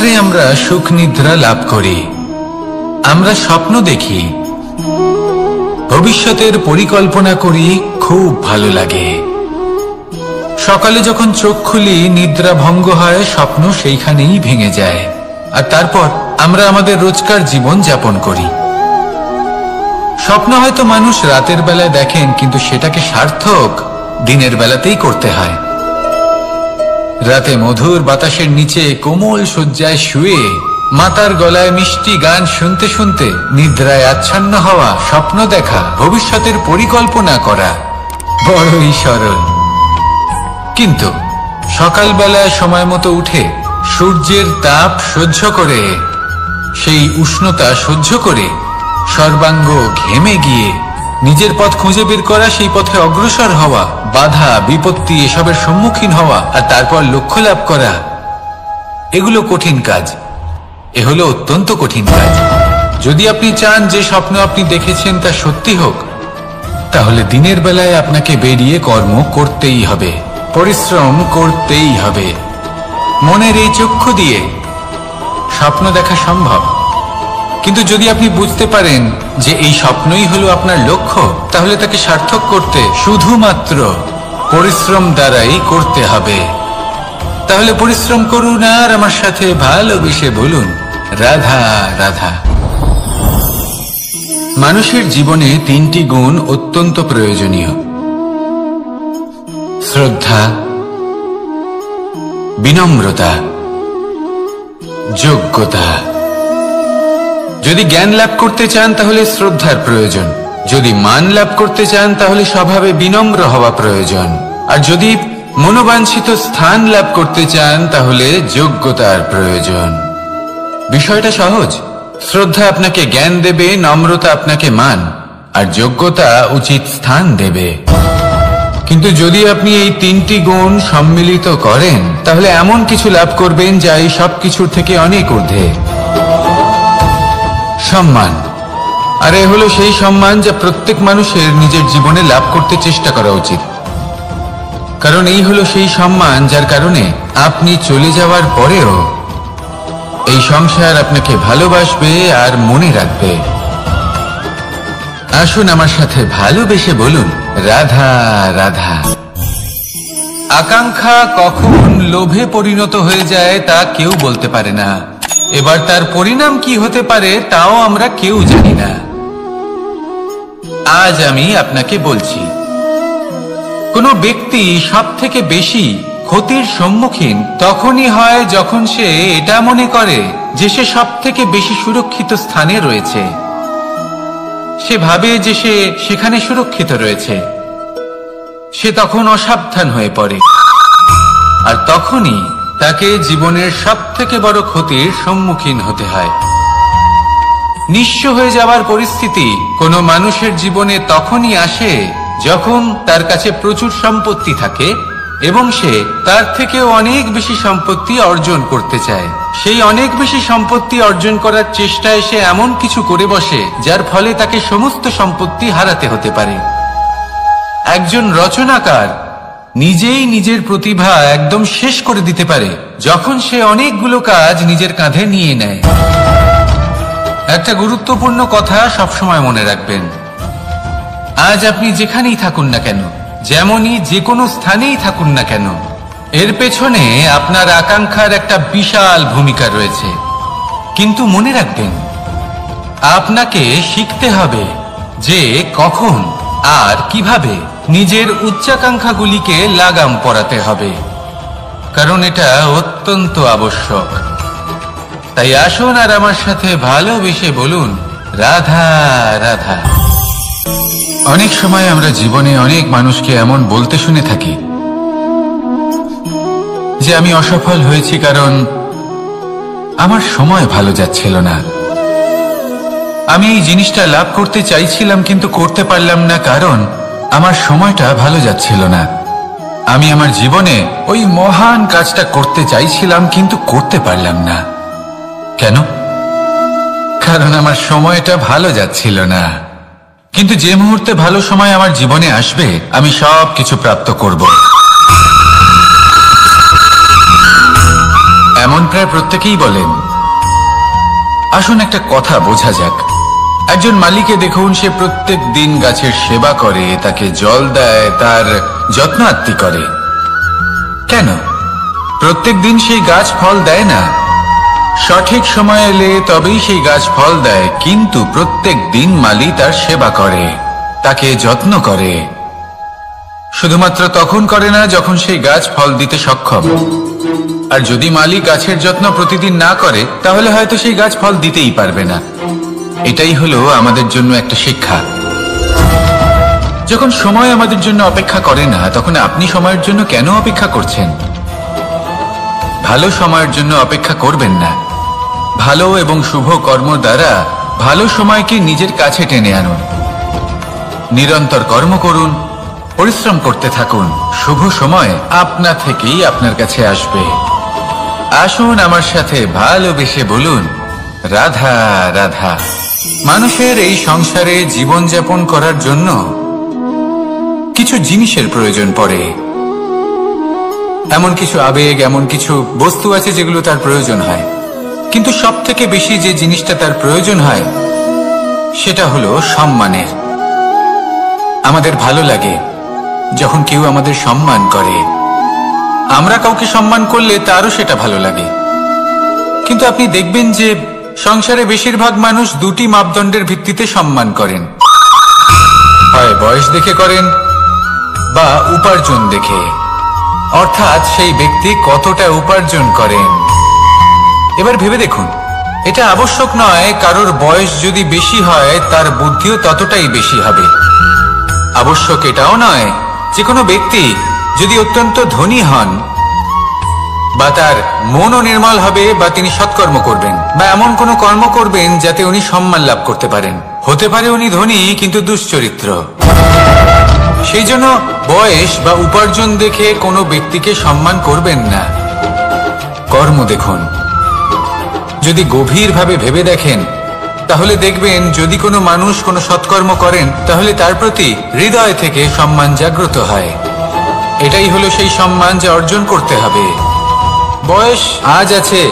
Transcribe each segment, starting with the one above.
রাত্রে আমরা সুখ নিদ্রা লাভ করি, আমরা স্বপ্ন দেখি, ভবিষ্যতের পরিকল্পনা করি, খুব ভালো লাগে। সকালে যখন চোখ খুলি নিদ্রা ভঙ্গ হয়, স্বপ্ন সেইখানেই ভেঙে যায়, আর তারপর আমরা আমাদের রোজকার জীবন যাপন করি। স্বপ্ন হয়তো মানুষ রাতের বেলায় দেখেন, কিন্তু সেটাকে সার্থক দিনের বেলাতেই করতে হয়। রাতে মধুর বাতাসের নিচে কোমল শয্যায় শুয়ে মাতার গলায় মিষ্টি গান শুনতে শুনতে নিদ্রায় আচ্ছন্ন হওয়া, স্বপ্ন দেখা, ভবিষ্যতের পরিকল্পনা করা বড়ই সরল। কিন্তু সকালবেলায় সময় মতো উঠে সূর্যের তাপ সহ্য করে, সেই উষ্ণতা সহ্য করে সর্বাঙ্গ ঘেমে গিয়ে নিজের পথ খুঁজে বের করা, সেই পথে অগ্রসর হওয়া, বাধা বিপত্তি এসবের সম্মুখীন হওয়া, আর তারপর লক্ষ্য লাভ করা, এগুলো কঠিন কাজ। এ হলো অত্যন্ত কঠিন কাজ। যদি আপনি চান যে স্বপ্ন আপনি দেখেছেন তা সত্যি হোক, তাহলে দিনের বেলায় আপনাকে বেরিয়ে কর্ম করতেই হবে, পরিশ্রম করতেই হবে। মনের এই চক্ষু দিয়ে স্বপ্ন দেখা সম্ভব, কিন্তু যদি আপনি বুঝতে পারেন যে এই স্বপ্নই হলো আপনার লক্ষ্য, তাহলে তাকে সার্থক করতে শুধুমাত্র পরিশ্রম দ্বারাই করতে হবে। তাহলে পরিশ্রম করুন আর আমার সাথে ভালোবেসে বলুন, রাধা রাধা। মানুষের জীবনে তিনটি গুণ অত্যন্ত প্রয়োজনীয়: শ্রদ্ধা, বিনম্রতা, যোগ্যতা। যদি জ্ঞান লাভ করতে চান তাহলে শ্রদ্ধার প্রয়োজন, যদি মান লাভ করতে চান তাহলে স্বভাবে বিনম্র হওয়া প্রয়োজন, আর যদি মনোবাঞ্ছিত স্থান লাভ করতে চান তাহলে যোগ্যতার প্রয়োজন। বিষয়টা সহজ। শ্রদ্ধা আপনাকে জ্ঞান দেবে, নম্রতা আপনাকে মান, আর যোগ্যতা উচিত স্থান দেবে। কিন্তু যদি আপনি এই তিনটি গুণ সম্মিলিত করেন, তাহলে এমন কিছু লাভ করবেন যা এই সব কিছুর থেকে অনেক ঊর্ধ্বে। সম্মান। আর এ হলো সেই সম্মান যা প্রত্যেক মানুষের নিজের জীবনে লাভ করতে চেষ্টা করা উচিত, কারণ এই হলো সেই সম্মান যার কারণে আপনি চলে যাওয়ার পরেও এই সংসার আপনাকে ভালোবাসবে আর মনে রাখবে। আসুন আমার সাথে ভালোবেসে বলুন, রাধা রাধা। আকাঙ্ক্ষা কখন লোভে পরিণত হয়ে যায় তা কেউ বলতে পারে না। এবার তার পরিণাম কি হতে পারে তাও আমরা কেউ জানি না। আজ আমি আপনাকে বলছি, কোনো ব্যক্তি সব থেকে বেশি ক্ষতির সম্মুখীন তখনই হয় যখন সে এটা মনে করে যে সে সব থেকে বেশি সুরক্ষিত স্থানে রয়েছে। সে ভাবে যে সে সেখানে সুরক্ষিত রয়েছে। সে তখন অসাবধান হয়ে পড়ে, আর তখনই তাকে জীবনের সব থেকে বড় ক্ষতির সম্মুখীন হতে হয়। নিঃস্ব হয়ে যাওয়ার পরিস্থিতি কোনো মানুষের জীবনে তখনই আসে যখন তার কাছে প্রচুর সম্পত্তি থাকে এবং সে তার থেকেও অনেক বেশি সম্পত্তি অর্জন করতে চায়। সেই অনেক বেশি সম্পত্তি অর্জন করার চেষ্টায় সে এমন কিছু করে বসে যার ফলে তাকে সমস্ত সম্পত্তি হারাতে হতে পারে। একজন রচনাকার নিজেই নিজের প্রতিভা একদম শেষ করে দিতে পারে যখন সে অনেকগুলো কাজ নিজের কাঁধে নিয়ে নেয়। একটা গুরুত্বপূর্ণ কথা সবসময় মনে রাখবেন, আজ আপনি যেখানেই থাকুন না কেন, যেমনই যে কোনো স্থানেই থাকুন না কেন, এর পেছনে আপনার আকাঙ্ক্ষার একটা বিশাল ভূমিকা রয়েছে। কিন্তু মনে রাখবেন, আপনাকে শিখতে হবে যে কখন আর কিভাবে নিজের উচ্চাকাঙ্ক্ষাগুলিকে লাগাম পরাতে হবে, কারণ এটা অত্যন্ত আবশ্যক। তাই আসুন আর আমার সাথে ভালোবেসে বলুন, রাধা রাধা। অনেক সময় আমরা জীবনে অনেক মানুষকে এমন বলতে শুনে থাকি যে আমি অসফল হয়েছি কারণ আমার সময় ভালো যাচ্ছিল না। আমি এই জিনিসটা লাভ করতে চাইছিলাম কিন্তু করতে পারলাম না কারণ আমার সময়টা ভালো যাচ্ছিল না। আমি আমার জীবনে ওই মহান কাজটা করতে চাইছিলাম কিন্তু করতে পারলাম না। কেন? কারণ আমার সময়টা ভালো যাচ্ছিল না। কিন্তু যে মুহূর্তে ভালো সময় আমার জীবনে আসবে, আমি সব কিছু প্রাপ্ত করব। এমন প্রায় প্রত্যেকেই বলেন। আসুন একটা কথা বোঝা যাক। একজন মালিকে দেখুন, সে প্রত্যেক দিন গাছের সেবা করে, তাকে জল দেয়, তার যত্ন আত্তি করে। কেন প্রত্যেক দিন সেই গাছ ফল দেয় না? সঠিক সময় এলে তবেই সেই গাছ ফল দেয়, কিন্তু প্রত্যেক দিন মালি তার সেবা করে, তাকে যত্ন করে। শুধুমাত্র তখন করে না যখন সেই গাছ ফল দিতে সক্ষম। আর যদি মালি গাছের যত্ন প্রতিদিন না করে, তাহলে হয়তো সেই গাছ ফল দিতেই পারবে না। এটাই হলো আমাদের জন্য একটা শিক্ষা। যখন সময় আমাদের জন্য অপেক্ষা করে না, তখন আপনি সময়ের জন্য কেন অপেক্ষা করছেন? ভালো সময়ের জন্য অপেক্ষা করবেন না। ভালো এবং শুভ কর্ম দ্বারা ভালো সময়কে নিজের কাছে টেনে আনুন। নিরন্তর কর্ম করুন, পরিশ্রম করতে থাকুন। শুভ সময় আপনা থেকেই আপনার কাছে আসবে। আসুন আমার সাথে ভালোবেসে বলুন, রাধা রাধা। মানুষের এই সংসারে জীবনযাপন করার জন্য কিছু জিনিসের প্রয়োজন পড়ে। এমন কিছু আবেগ, এমন কিছু বস্তু আছে যেগুলো তার প্রয়োজন হয়। কিন্তু সব থেকে বেশি যে জিনিসটা তার প্রয়োজন হয় সেটা হলো সম্মানের। আমাদের ভালো লাগে যখন কেউ আমাদের সম্মান করে। আমরা কাউকে সম্মান করলে তারও সেটা ভালো লাগে। কিন্তু আপনি দেখবেন যে সংসারে বেশিরভাগ মানুষ দুটি মাপদণ্ডের ভিত্তিতে সম্মান করেন। হয় বয়স দেখে করেন বা উপার্জন দেখে, অর্থাৎ সেই ব্যক্তি কতটা উপার্জন করেন। এবার ভেবে দেখুন, এটা আবশ্যক নয় কারোর বয়স যদি বেশি হয় তার বুদ্ধিও ততটাই বেশি হবে। আবশ্যক এটাও নয় যে কোনো ব্যক্তি যদি অত্যন্ত ধনী হন বা তার মনও নির্মল হবে বা তিনি সৎকর্ম করবেন বা এমন কোনো কর্ম করবেন যাতে উনি সম্মান লাভ করতে পারেন। হতে পারে উনি ধনী কিন্তু দুশ্চরিত্র। সেই জন্য বয়স বা উপার্জন দেখে কোনো ব্যক্তিকে সম্মান করবেন না। কর্ম দেখুন। যদি গভীরভাবে ভেবে দেখেন তাহলে দেখবেন যদি কোনো মানুষ কোনো সৎকর্ম করেন তাহলে তার প্রতি হৃদয় থেকে সম্মান জাগ্রত হয়। এটাই হলো সেই সম্মান যা অর্জন করতে হবে। বয়স আজ আছে,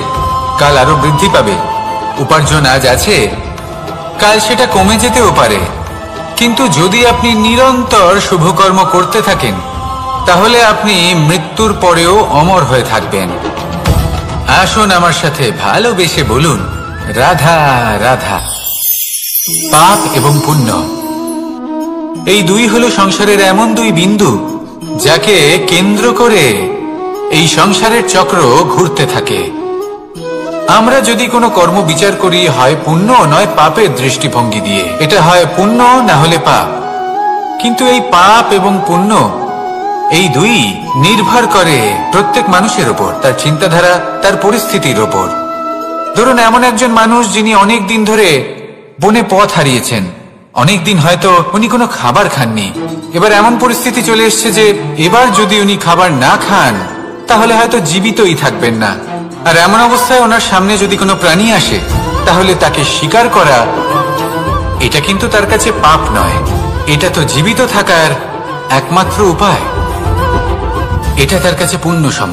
কাল আরো বৃদ্ধি পাবে। উপার্জন আজ আছে, কাল সেটা কমে যেতেও পারে। কিন্তু যদি আপনি নিরন্তর শুভকর্ম করতে থাকেন তাহলে আপনি মৃত্যুর পরেও অমর হয়ে থাকবেন। আসুন আমার সাথে ভালোবেসে বলুন, রাধা রাধা। পাপ এবং পুণ্য, এই দুই হলো সংসারের এমন দুই বিন্দু যাকে কেন্দ্র করে এই সংসারের চক্র ঘুরতে থাকে। আমরা যদি কোনো কর্ম বিচার করি, হয় পুণ্য নয় পাপের দৃষ্টিভঙ্গি দিয়ে, এটা হয় পুণ্য না হলে পাপ। কিন্তু এই পাপ এবং পুণ্য এই দুই নির্ভর করে প্রত্যেক মানুষের ওপর, তার চিন্তাধারা, তার পরিস্থিতির ওপর। ধরুন এমন একজন মানুষ যিনি অনেক দিন ধরে বনে পথ হারিয়েছেন, অনেক দিন হয়তো উনি কোনো খাবার খাননি। এবার এমন পরিস্থিতি চলে এসছে যে এবার যদি উনি খাবার না খান তাহলে হয়তো জীবিতই থাকবেন না। আর এমন অবস্থায় ওনার সামনে যদি কোনো প্রাণী আসে তাহলে তাকে শিকার করা, এটা কিন্তু তার কাছে পাপ নয়। এটা তো জীবিত থাকার একমাত্র উপায়। এটা তার কাছে পুণ্য সম।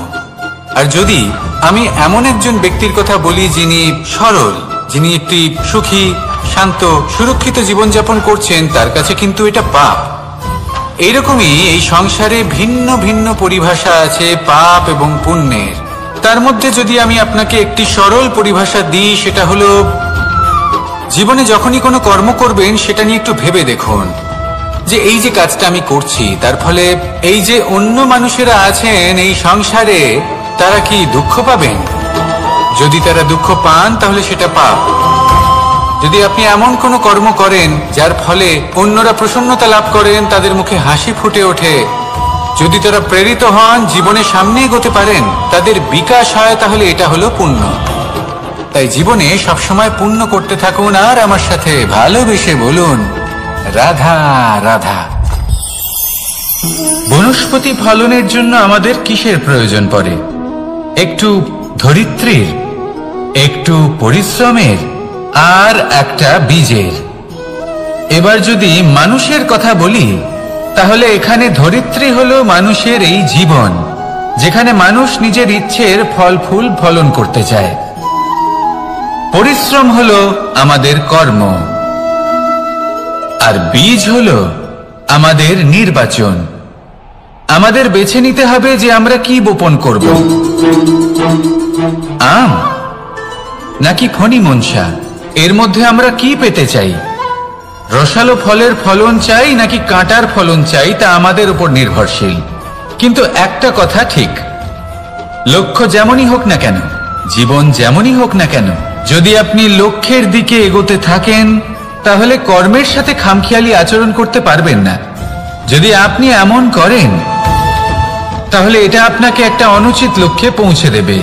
আর যদি আমি এমন একজন ব্যক্তির কথা বলি যিনি সরল, যিনি একটি সুখী, শান্ত, সুরক্ষিত জীবনযাপন করছেন, তার কাছে কিন্তু এটা পাপ। এইরকমই এই সংসারে ভিন্ন ভিন্ন পরিভাষা আছে পাপ এবং পুণ্যের। তার মধ্যে যদি আমি আপনাকে একটি সরল পরিভাষা দিই, সেটা হলো জীবনে যখনই কোনো কর্ম করবেন সেটা নিয়ে একটু ভেবে দেখুন যে এই যে কাজটা আমি করছি তার ফলে এই যে অন্য মানুষেরা আছেন এই সংসারে, তারা কি দুঃখ পাবেন? যদি তারা দুঃখ পান তাহলে সেটা পাপ। যদি আপনি এমন কোনো কর্ম করেন যার ফলে অন্যরা প্রসন্নতা লাভ করেন, তাদের মুখে হাসি ফুটে ওঠে, যদি তারা প্রেরিত হন, জীবনে সামনে এগোতে পারেন, তাদের বিকাশ হয়, তাহলে এটা হলো পুণ্য। তাই জীবনে সবসময় পুণ্য করতে থাকুন আর আমার সাথে ভালোবেসে বলুন, রাধা রাধা। বনস্পতি ফলনের জন্য আমাদের কিসের প্রয়োজন পড়ে? একটু ধরিত্রীর, একটু পরিশ্রমের আর একটা বীজের। এবার যদি মানুষের কথা বলি তাহলে এখানে ধরিত্রী হলো মানুষের এই জীবন, যেখানে মানুষ নিজের ইচ্ছের ফল ফুল ফলন করতে চায়। পরিশ্রম হলো আমাদের কর্ম, আর বীজ হলো আমাদের নির্বাচন। আমাদের বেছে নিতে হবে যে আমরা কি বপন করব, আম নাকি ফণি মনসা। এর মধ্যে আমরা কি পেতে চাই? রসালো ফলের ফলন চাই নাকি কাঁটার ফলন চাই, তা আমাদের উপর নির্ভরশীল। কিন্তু একটা কথা ঠিক, লক্ষ্য যেমনই হোক না কেন, জীবন যেমনই হোক না কেন, যদি আপনি লক্ষ্যের দিকে এগোতে থাকেন তাহলে কর্মের সাথে খামখেয়ালি আচরণ করতে পারবেন না। যদি আপনি এমন করেন তাহলে এটা আপনাকে একটা অনুচিত লক্ষ্যে পৌঁছে দেবে,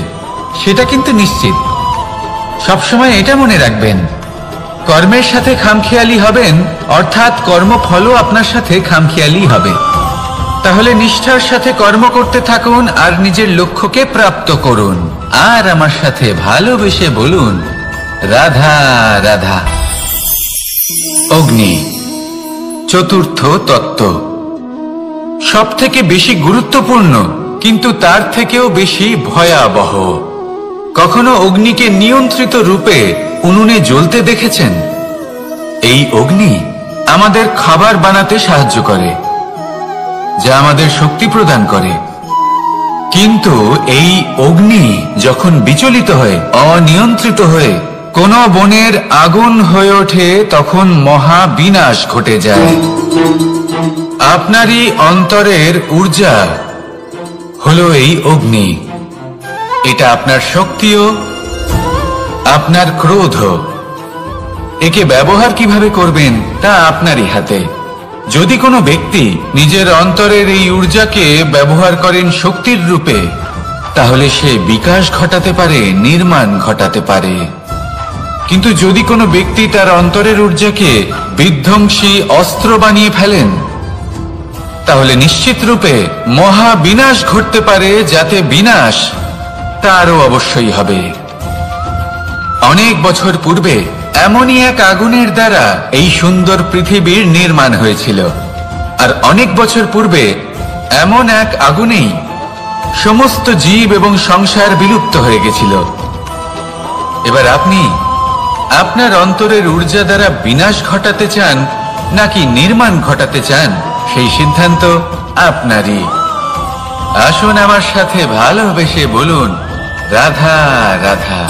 সেটা কিন্তু নিশ্চিত। সবসময় এটা মনে রাখবেন, কর্মের সাথে খামখেয়ালি হবেন অর্থাৎ কর্মফলও আপনার সাথে খামখেয়ালি হবে। তাহলে নিষ্ঠার সাথে কর্ম করতে থাকুন আর নিজের লক্ষ্যকে প্রাপ্ত করুন। আর আমার সাথে ভালোবেসে বলুন, রাধা রাধা। অগ্নি চতুর্থ তত্ত্ব, সব থেকে বেশি গুরুত্বপূর্ণ কিন্তু তার থেকেও বেশি ভয়াবহ। কখনো অগ্নিকে নিয়ন্ত্রিত রূপে উনুনে জ্বলতে দেখেছেন? এই অগ্নি আমাদের খাবার বানাতে সাহায্য করে, যা আমাদের শক্তি প্রদান করে। কিন্তু এই অগ্নি যখন বিচলিত হয়ে, অনিয়ন্ত্রিত হয়ে কোন বনের আগুন হয়ে ওঠে, তখন মহা বিনাশ ঘটে যায়। আপনারই অন্তরের ঊর্জা হলো এই অগ্নি। এটা আপনার শক্তিও, আপনার ক্রোধ। একে ব্যবহার কিভাবে করবেন তা আপনারই হাতে। যদি কোনো ব্যক্তি নিজের অন্তরের এই ঊর্জাকে ব্যবহার করেন শক্তির রূপে, তাহলে সে বিকাশ ঘটাতে পারে, নির্মাণ ঘটাতে পারে। কিন্তু যদি কোনো ব্যক্তি তার অন্তরের ঊর্জাকে বিধ্বংসী অস্ত্র বানিয়ে ফেলেন, তাহলে নিশ্চিত রূপে মহা বিনাশ ঘটতে পারে, যাতে বিনাশ তারও অবশ্যই হবে। অনেক বছর পূর্বে এমনই এক আগুনের দ্বারা এই সুন্দর পৃথিবীর নির্মাণ হয়েছিল। আর অনেক বছর পূর্বে এমন এক আগুনেই সমস্ত জীব এবং সংসার বিলুপ্ত হয়ে গেছিল। এবার আপনি আপনার অন্তরের ঊর্জা দ্বারা বিনাশ ঘটাতে চান নাকি নির্মাণ ঘটাতে চান, সেই সিদ্ধান্ত আপনারই। আসুন আমার সাথে ভালোবেসে বলুন, রাধা রাধা।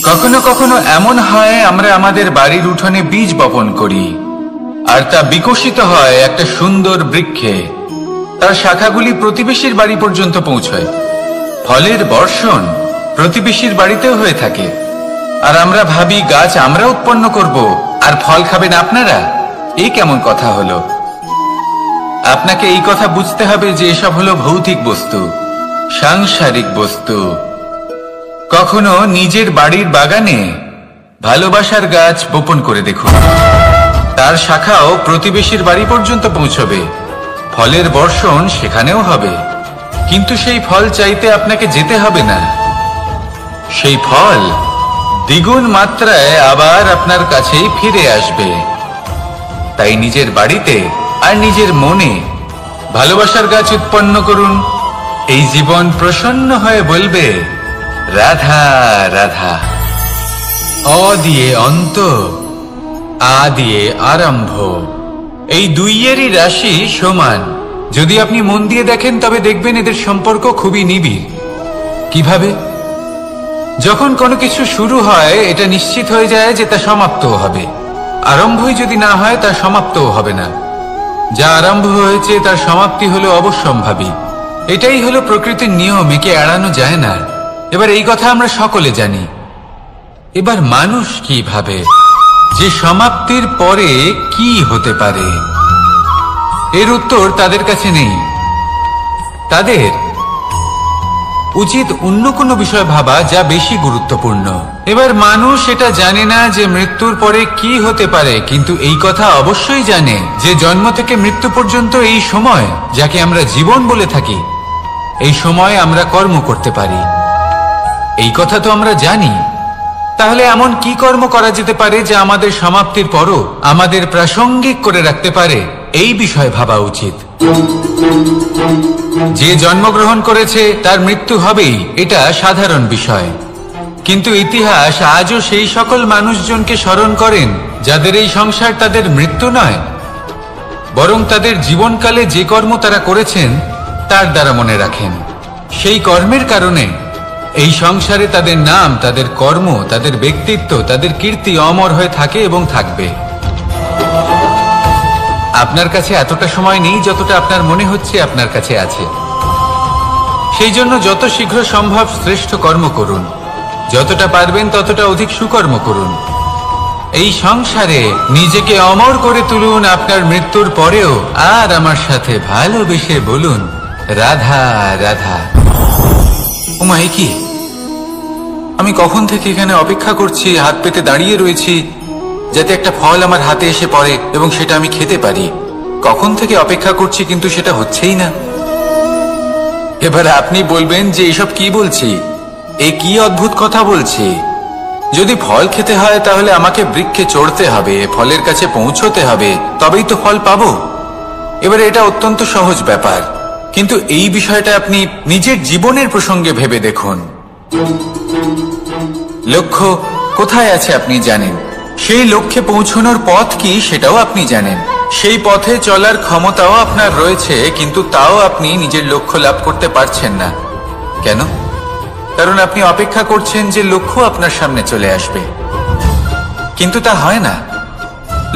কখনো কখনো এমন হয়, আমরা আমাদের বাড়ির উঠোনে বীজ বপন করি আর তা বিকশিত হয় একটা সুন্দর বৃক্ষে। তার শাখাগুলি প্রতিবেশীর বাড়ি পর্যন্ত পৌঁছয়। ফলের বর্ষণ প্রতিবেশীর বাড়িতেও হয়ে থাকে। আর আমরা ভাবি গাছ আমরা উৎপন্ন করব আর ফল খাবেন আপনারা। এই কেমন কথা হলো? আপনাকে এই কথা বুঝতে হবে যে এসব হলো ভৌতিক বস্তু, সাংসারিক বস্তু। কখনো নিজের বাড়ির বাগানে ভালোবাসার গাছ বপন করে দেখুন। তার শাখাও প্রতিবেশীর বাড়ি পর্যন্ত পৌঁছবে, ফলের বর্ষণ সেখানেও হবে। কিন্তু সেই ফল চাইতে আপনাকে যেতে হবে না, সেই ফল দ্বিগুণ মাত্রায় আবার আপনার কাছেই ফিরে আসবে। তাই নিজের বাড়িতে আর নিজের মনে ভালোবাসার গাছ উৎপন্ন করুন। এই জীবন প্রসন্ন হয়ে বলবে, রাধা রাধা। অ দিয়ে অন্ত, আ দিয়ে আরম্ভ, এই দুইয়েরই রাশি সমান। যদি আপনি মন দিয়ে দেখেন তবে দেখবেন এদের সম্পর্ক খুবই নিবিড়। কিভাবে? যখন কোনো কিছু শুরু হয় এটা নিশ্চিত হয়ে যায় যে তা সমাপ্তও হবে। আরম্ভই যদি না হয় তা সমাপ্তও হবে না। যা আরম্ভ হয়েছে তার সমাপ্তি হলো অবশ্যম্ভাবী। এটাই হলো প্রকৃতির নিয়ম, একে এড়ানো যায় না। এবার এই কথা আমরা সকলে জানি। এবার মানুষ কি ভাবে যে সমাপ্তির পরে কি হতে পারে, এর উত্তর তাদের কাছে নেই। তাদের উচিত অন্য কোনো বিষয় ভাবা যা বেশি গুরুত্বপূর্ণ। এবার মানুষ এটা জানে না যে মৃত্যুর পরে কি হতে পারে, কিন্তু এই কথা অবশ্যই জানে যে জন্ম থেকে মৃত্যু পর্যন্ত এই সময়, যাকে আমরা জীবন বলে থাকি, এই সময় আমরা কর্ম করতে পারি। এই কথা তো আমরা জানি। তাহলে এমন কি কর্ম করা যেতে পারে যা আমাদের সমাপ্তির পরও আমাদের প্রাসঙ্গিক করে রাখতে পারে, এই বিষয়ে ভাবা উচিত। যে জন্মগ্রহণ করেছে তার মৃত্যু হবেই, এটা সাধারণ বিষয়। কিন্তু ইতিহাস আজও সেই সকল মানুষজনকে স্মরণ করেন যাদের এই সংসার তাদের মৃত্যু নয়, বরং তাদের জীবনকালে যে কর্ম তারা করেছেন তার দ্বারা মনে রাখেন। সেই কর্মের কারণে এই সংসারে তাদের নাম, তাদের কর্ম, তাদের ব্যক্তিত্ব, তাদের কীর্তি অমর হয়ে থাকে এবং থাকবে। আপনার কাছে এতটা সময় নেই যতটা আপনার মনে হচ্ছে আপনার কাছে আছে। সেই জন্য যত শীঘ্র সম্ভব শ্রেষ্ঠ কর্ম করুন, যতটা পারবেন ততটা অধিক সুকর্ম করুন। এই সংসারে নিজেকে অমর করে তুলুন আপনার মৃত্যুর পরেও, আর আমার সাথে ভালোবেসে বলুন রাধা রাধা। ওমা, এ কি? আমি কখন থেকে এখানে অপেক্ষা করছি, হাত পেতে দাঁড়িয়ে রয়েছি যাতে একটা ফল আমার হাতে এসে পড়ে এবং সেটা আমি খেতে পারি। কখন থেকে অপেক্ষা করছি, কিন্তু সেটা হচ্ছেই না। এবার আপনি বলবেন যে এসব কি বলছি, এ কি অদ্ভুত কথা বলছি। যদি ফল খেতে হয় তাহলে আমাকে বৃক্ষে চড়তে হবে, ফলের কাছে পৌঁছতে হবে, তবেই তো ফল পাবো। এবারে এটা অত্যন্ত সহজ ব্যাপার, কিন্তু এই বিষয়টা আপনি নিজের জীবনের প্রসঙ্গে ভেবে দেখুন। লক্ষ্য কোথায় আছে আপনি জানেন, সেই লক্ষ্যে পৌঁছানোর পথ কি সেটাও আপনি জানেন, সেই পথে চলার ক্ষমতাও আপনার রয়েছে, কিন্তু তাও আপনি নিজের লক্ষ্য লাভ করতে পারছেন না। কেন? কারণ আপনি অপেক্ষা করছেন যে লক্ষ্য আপনার সামনে চলে আসবে, কিন্তু তা হয় না।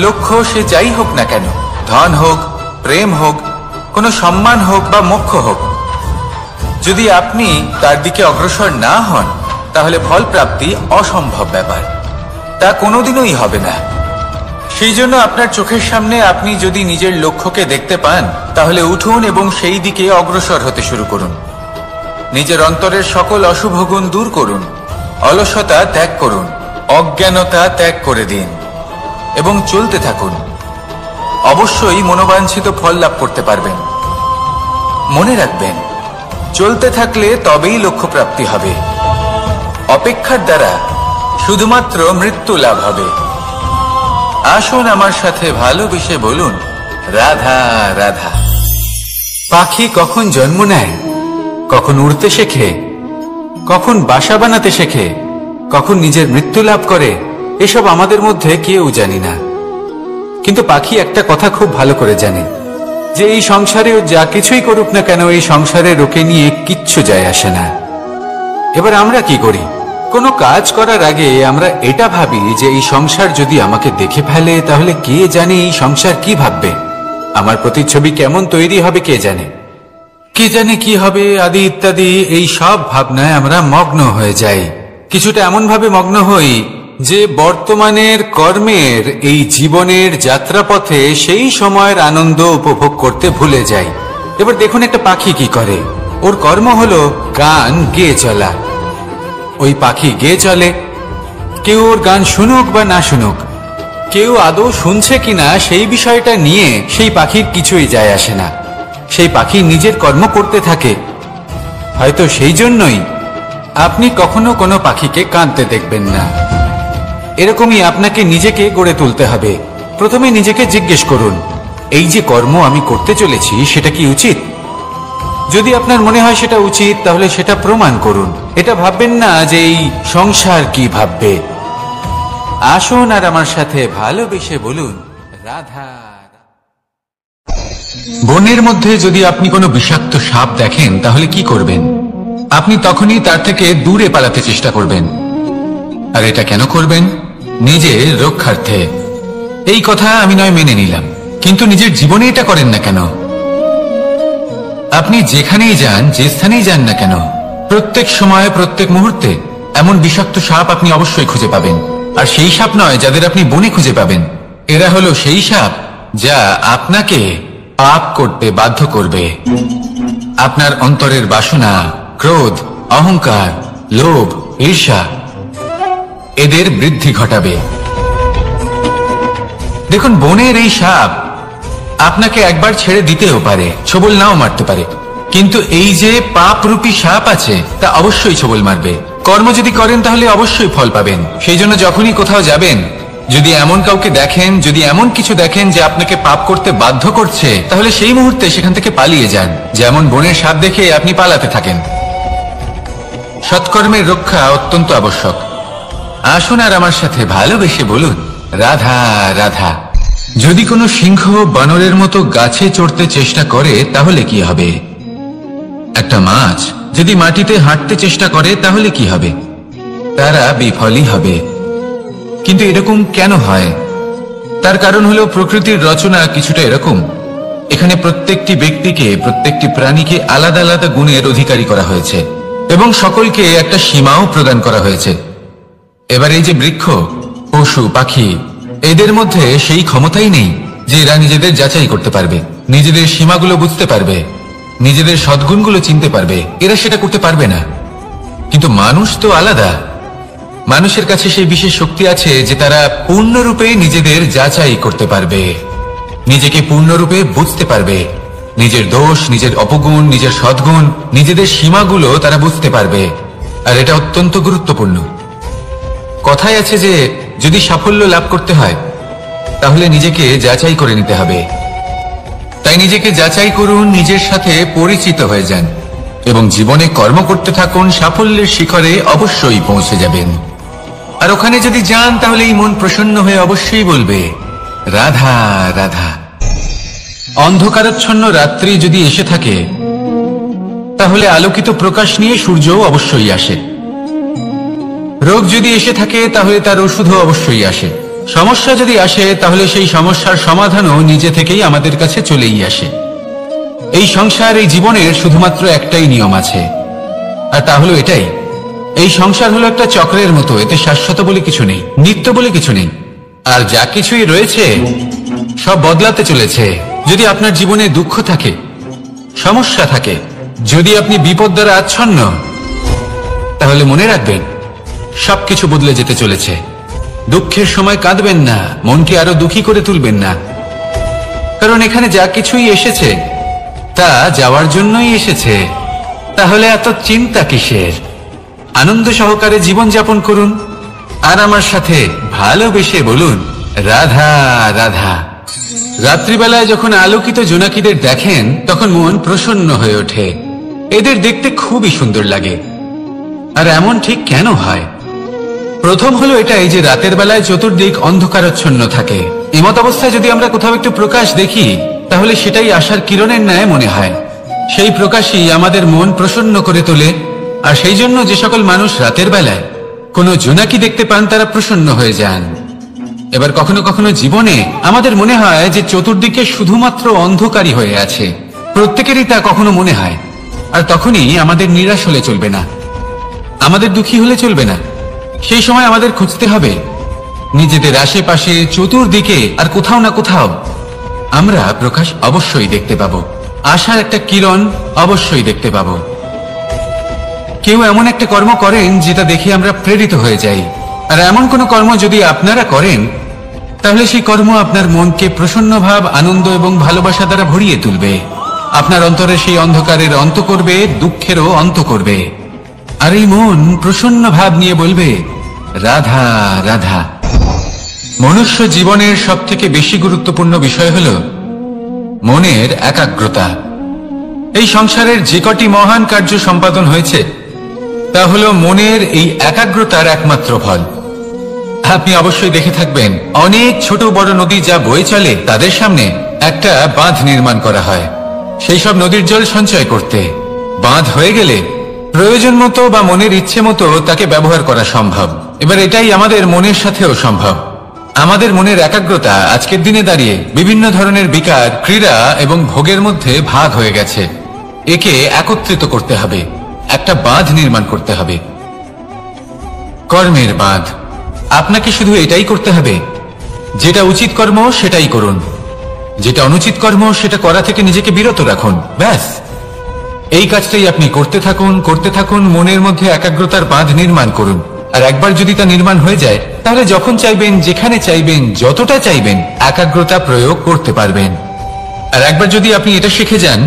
লক্ষ্য সে যাই হোক না কেন, ধন হোক, প্রেম হোক, কোনো সম্মান হোক বা মোক্ষ হোক, যদি আপনি তার দিকে অগ্রসর না হন তাহলে ফল প্রাপ্তি অসম্ভব ব্যাপার, তা কোনোদিনই হবে না। সেই জন্য আপনার চোখের সামনে আপনি যদি নিজের লক্ষ্যকে দেখতে পান তাহলে উঠুন এবং সেই দিকে অগ্রসর হতে শুরু করুন। নিজের অন্তরের সকল অশুভ গুণ দূর করুন, অলসতা ত্যাগ করুন, অজ্ঞানতা ত্যাগ করে দিন এবং চলতে থাকুন। অবশ্যই মনোবাঞ্ছিত ফল লাভ করতে পারবেন। মনে রাখবেন, চলতে থাকলে তবেই লক্ষ্য প্রাপ্তি হবে। অপেক্ষার দ্বারা শুধুমাত্র মৃত্যু লাভ হবে। আসুন আমার সাথে ভালোবেসে বলুন রাধা রাধা। পাখি কখন জন্ম নেয়, কখন উড়তে শেখে, কখন বাসা বানাতে শেখে, কখন নিজের মৃত্যু লাভ করে, এসব আমাদের মধ্যে কেউ জানি না। কিন্তু পাখি একটা কথা খুব ভালো করে জানে, যে এই সংসারে যা কিছুই করুক না কেন, এই সংসারে ওকে নিয়ে কিচ্ছু যায় আসে না। এবার আমরা কি করি? কোনো কাজ করার আগে আমরা এটা ভাবি যে এই সংসার যদি আমাকে দেখে ফেলে তাহলে কে জানে এই সংসার কি ভাববে, আমার প্রতিচ্ছবি কেমন তৈরি হবে কে জানে, কে জানে কি হবে আদি ইত্যাদি। এই সব ভাবনায় আমরা মগ্ন হয়ে যাই। কিছুটা এমন ভাবে মগ্ন হই যে বর্তমানের কর্মের এই জীবনের যাত্রাপথে সেই সময়ের আনন্দ উপভোগ করতে ভুলে যাই। এবার দেখুন একটা পাখি কি করে, ওর কর্ম হলো গান গেয়ে চলা। ওই পাখি গেয়ে চলে, কেউ ওর গান শুনুক বা না শুনুক, কেউ আদৌ শুনছে কিনা সেই বিষয়টা নিয়ে সেই পাখির কিছুই যায় আসে না। সেই পাখি নিজের কর্ম করতে থাকে। হয়তো সেই জন্যই আপনি কখনো কোনো পাখিকে কাঁদতে দেখবেন না। এরকমই আপনাকে নিজেকে গড়ে তুলতে হবে। প্রথমে নিজেকে জিজ্ঞেস করুন, এই যে কর্ম আমি করতে চলেছি সেটা কি উচিত? যদি আপনার মনে হয় সেটা উচিত তাহলে সেটা প্রমাণ করুন। এটা ভাববেন না যে এই সংসার কি ভাববে। আসুন আর আমার সাথে ভালোবেসে বলুন রাধা। বনের মধ্যে যদি আপনি কোনো বিষাক্ত সাপ দেখেন তাহলে কি করবেন? আপনি তখনই তার থেকে দূরে পালাতে চেষ্টা করবেন। আর এটা কেন করবেন? নিজের রক্ষার্থে। এই কথা আমি নয় মেনে নিলাম, কিন্তু নিজের জীবনে এটা করেন না কেন? আপনি যেখানেই যান, যে স্থানেই যান না কেন, প্রত্যেক সময়ে প্রত্যেক মুহূর্তে এমন বিষাক্ত সাপ আপনি অবশ্যই খুঁজে পাবেন। আর সেই সাপ নয় যাদের আপনি বনে খুঁজে পাবেন, এরা হলো সেই সাপ যা আপনাকে পাপ করতে বাধ্য করবে। আপনার অন্তরের বাসনা, ক্রোধ, অহংকার, লোভ, ঈর্ষা এদের বৃদ্ধি ঘটাবে। দেখুন, বনের এই সাপ আপনাকে একবার ছেড়ে দিতেও পারে, ছোবল নাও মারতে পারে, কিন্তু এই যে পাপরূপী সাপ আছে তা অবশ্যই ছোবল মারবে। কর্ম যদি করেন তাহলে অবশ্যই ফল পাবেন। সেই জন্য যখনই কোথাও যাবেন, যদি এমন কাউকে দেখেন, যদি এমন কিছু দেখেন যে আপনাকে পাপ করতে বাধ্য করছে, তাহলে সেই মুহূর্তে সেখান থেকে পালিয়ে যান। যেমন বনের সাপ দেখে আপনি পালাতে থাকেন। সৎকর্মের রক্ষা অত্যন্ত আবশ্যক। আসুন আর আমার সাথে ভালোবেসে বলুন, রাধা রাধা। যদি কোনো সিংহ বানরের মতো গাছে চড়তে চেষ্টা করে তাহলে কি হবে? একটা মাছ যদি মাটিতে হাঁটতে চেষ্টা করে তাহলে কি হবে? তারা বিফলই হবে। কিন্তু এরকম কেন হয়? তার কারণ হলো প্রকৃতির রচনা কিছুটা এরকম। এখানে প্রত্যেকটি ব্যক্তিকে, প্রত্যেকটি প্রাণীকে আলাদা আলাদা গুণের অধিকারী করা হয়েছে এবং সকলকে একটা সীমাও প্রদান করা হয়েছে। এবার এই যে বৃক্ষ, পশু, পাখি, এদের মধ্যে সেই ক্ষমতাই নেই যে এরা নিজেদের যাচাই করতে পারবে, নিজেদের সীমাগুলো বুঝতে পারবে, নিজেদের সদ্গুণগুলো চিনতে পারবে। এরা সেটা করতে পারবে না। কিন্তু মানুষ তো আলাদা। মানুষের কাছে সেই বিশেষ শক্তি আছে যে তারা পূর্ণরূপে নিজেদের যাচাই করতে পারবে, নিজেকে পূর্ণরূপে বুঝতে পারবে, নিজের দোষ, নিজের অপগুণ, নিজের সদ্গুণ, নিজেদের সীমাগুলো তারা বুঝতে পারবে। আর এটা অত্যন্ত গুরুত্বপূর্ণ। কথায় আছে যে যদি সাফল্য লাভ করতে হয় তাহলে নিজেকে যাচাই করে নিতে হবে। তাই নিজেকে যাচাই করুন, নিজের সাথে পরিচিত হয়ে যান এবং জীবনে কর্ম করতে থাকুন। সাফল্যের শিখরে অবশ্যই পৌঁছে যাবেন। আর ওখানে যদি যান তাহলে এই মন প্রসন্ন হয়ে অবশ্যই বলবে, রাধা রাধা। অন্ধকারাচ্ছন্ন রাত্রি যদি এসে থাকে তাহলে আলোকিত প্রকাশ নিয়ে সূর্যও অবশ্যই আসে। রোগ যদি এসে থাকে তাহলে তার ওষুধও অবশ্যই আসে। সমস্যা যদি আসে তাহলে সেই সমস্যার সমাধানও নিজে থেকেই আমাদের কাছে চলেই আসে। এই সংসার, এই জীবনের শুধুমাত্র একটাই নিয়ম আছে, আর তা হলো এটাই, এই সংসার হলো একটা চক্রের মতো। এতে শাশ্বত বলে কিছু নেই, নিত্য বলে কিছু নেই। আর যা কিছুই রয়েছে সব বদলাতে চলেছে। যদি আপনার জীবনে দুঃখ থাকে, সমস্যা থাকে, যদি আপনি বিপদ দ্বারা আচ্ছন্ন, তাহলে মনে রাখবেন সবকিছু বদলে যেতে চলেছে। দুঃখের সময় কাঁদবেন না, মনকে আরো দুঃখী করে তুলবেন না, কারণ এখানে যা কিছুই এসেছে তা যাওয়ার জন্যই এসেছে। তাহলে এত চিন্তা কিসের? আনন্দ সহকারে জীবন যাপন করুন আর আমার সাথে ভালোবেসে বলুন, রাধা রাধা। রাত্রিবেলায় যখন আলোকিত জোনাকিদের দেখেন তখন মন প্রসন্ন হয়ে ওঠে। এদের দেখতে খুবই সুন্দর লাগে। আর এমন ঠিক কেন হয়? প্রথম হলো এটাই যে রাতের বেলায় চতুর্দিক অন্ধকারাচ্ছন্ন থাকে। এমত অবস্থায় যদি আমরা কোথাও একটু প্রকাশ দেখি তাহলে সেটাই আশার কিরণের ন্যায় মনে হয়। সেই প্রকাশই আমাদের মন প্রসন্ন করে তোলে। আর সেই জন্য যে সকল মানুষ রাতের বেলায় কোনো জোনাকি দেখতে পান তারা প্রসন্ন হয়ে যান। এবার কখনো কখনো জীবনে আমাদের মনে হয় যে চতুর্দিকে শুধুমাত্র অন্ধকারই হয়ে আছে। প্রত্যেকেরই তা কখনো মনে হয়। আর তখনই আমাদের নিরাশ হলে চলবে না, আমাদের দুঃখী হলে চলবে না। সেই সময় আমাদের খুঁজতে হবে নিজেদের আশেপাশে, চতুর্দিকে, আর কোথাও না কোথাও আমরা প্রকাশ অবশ্যই দেখতে পাবো। আশার একটা কিরণ অবশ্যই দেখতে পাবো। কেউ এমন একটা কর্ম করেন যেটা দেখে আমরা প্রেরিত হয়ে যাই। আর এমন কোন কর্ম যদি আপনারা করেন তাহলে সেই কর্ম আপনার মনকে প্রসন্ন ভাব, আনন্দ এবং ভালোবাসা দ্বারা ভরিয়ে তুলবে। আপনার অন্তরে সেই অন্ধকারের অন্ত করবে, দুঃখেরও অন্ত করবে। আর এই মন প্রসন্ন ভাব নিয়ে বলবে, রাধা রাধা। মনুষ্য জীবনের সব থেকে বেশি গুরুত্বপূর্ণ বিষয় হল মনের একাগ্রতা। এই সংসারের যে কটি মহান কার্য সম্পাদন হয়েছে তা হল মনের এই একাগ্রতার একমাত্র ফল। আপনি অবশ্যই দেখে থাকবেন অনেক ছোট বড় নদী যা বয়ে চলে তাদের সামনে একটা বাঁধ নির্মাণ করা হয় সেই সব নদীর জল সঞ্চয় করতে। বাঁধ হয়ে গেলে প্রয়োজন মতো বা মনের ইচ্ছে মতো তাকে ব্যবহার করা সম্ভব। এবার এটাই আমাদের মনের সাথেও সম্ভব। আমাদের মনের একাগ্রতা আজকের দিনে দাঁড়িয়ে বিভিন্ন ধরনের বিকার, ক্রীড়া এবং ভোগের মধ্যে ভাগ হয়ে গেছে। একে একত্রিত করতে হবে, একটা বাঁধ নির্মাণ করতে হবে, কর্মের বাঁধ। আপনাকে শুধু এটাই করতে হবে, যেটা উচিত কর্ম সেটাই করুন, যেটা অনুচিত কর্ম সেটা করা থেকে নিজেকে বিরত রাখুন। ব্যাস, এই কাজটাই আপনি করতে থাকুন, করতে থাকুন। মনের মধ্যে একাগ্রতার বাঁধ নির্মাণ করুন। আর একবার যদি তা নির্মাণ হয়ে যায় তাহলে যখন চাইবেন, যেখানে চাইবেন, যতটা চাইবেন একাগ্রতা প্রয়োগ করতে পারবেন। আর একবার যদি আপনি এটা শিখে যান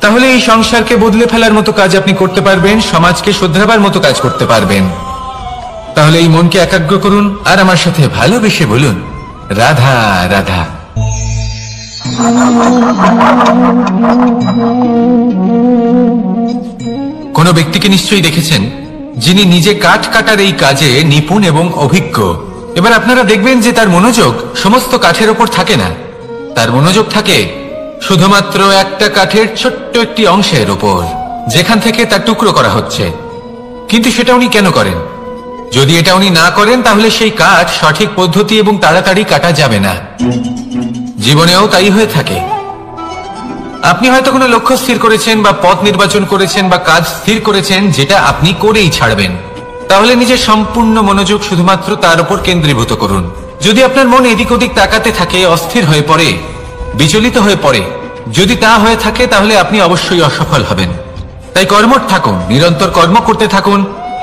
তাহলে এই সংসারকে বদলে ফেলার মতো কাজ আপনি করতে পারবেন, সমাজকে শুধরাবার মতো কাজ করতে পারবেন। তাহলে এই মনকে একাগ্র করুন আর আমার সাথে ভালোবেসে বলুন, রাধা রাধা। কোন ব্যক্তিকে নিশ্চয়ই দেখেছেন যিনি নিজে কাঠ কাটার এই কাজে নিপুণ এবং অভিজ্ঞ। এবার আপনারা দেখবেন যে তার মনোযোগ সমস্ত কাঠের ওপর থাকে না, তার মনোযোগ থাকে শুধুমাত্র একটা কাঠের ছোট্ট একটি অংশের ওপর, যেখান থেকে তার টুকরো করা হচ্ছে। কিন্তু সেটা উনি কেন করেন? যদি এটা উনি না করেন তাহলে সেই কাঠ সঠিক পদ্ধতি এবং তাড়াতাড়ি কাটা যাবে না। জীবনেও তাই হয়ে থাকে। আপনি হয়তো কোনো লক্ষ্য স্থির করেছেন বা পথ নির্বাচন করেছেন বা কাজ স্থির করেছেন যেটা আপনি করেই ছাড়বেন। তাহলে নিজের সম্পূর্ণ মনোযোগ শুধুমাত্র তার উপর কেন্দ্রীভূত করুন। যদি আপনার মন এদিক ওদিক তাকাতে থাকে, অস্থির হয়ে পড়ে, বিচলিত হয়ে পড়ে, যদি তা হয়ে থাকে তাহলে আপনি অবশ্যই অসফল হবেন। তাই কর্মঠ থাকুন, নিরন্তর কর্ম করতে থাকুন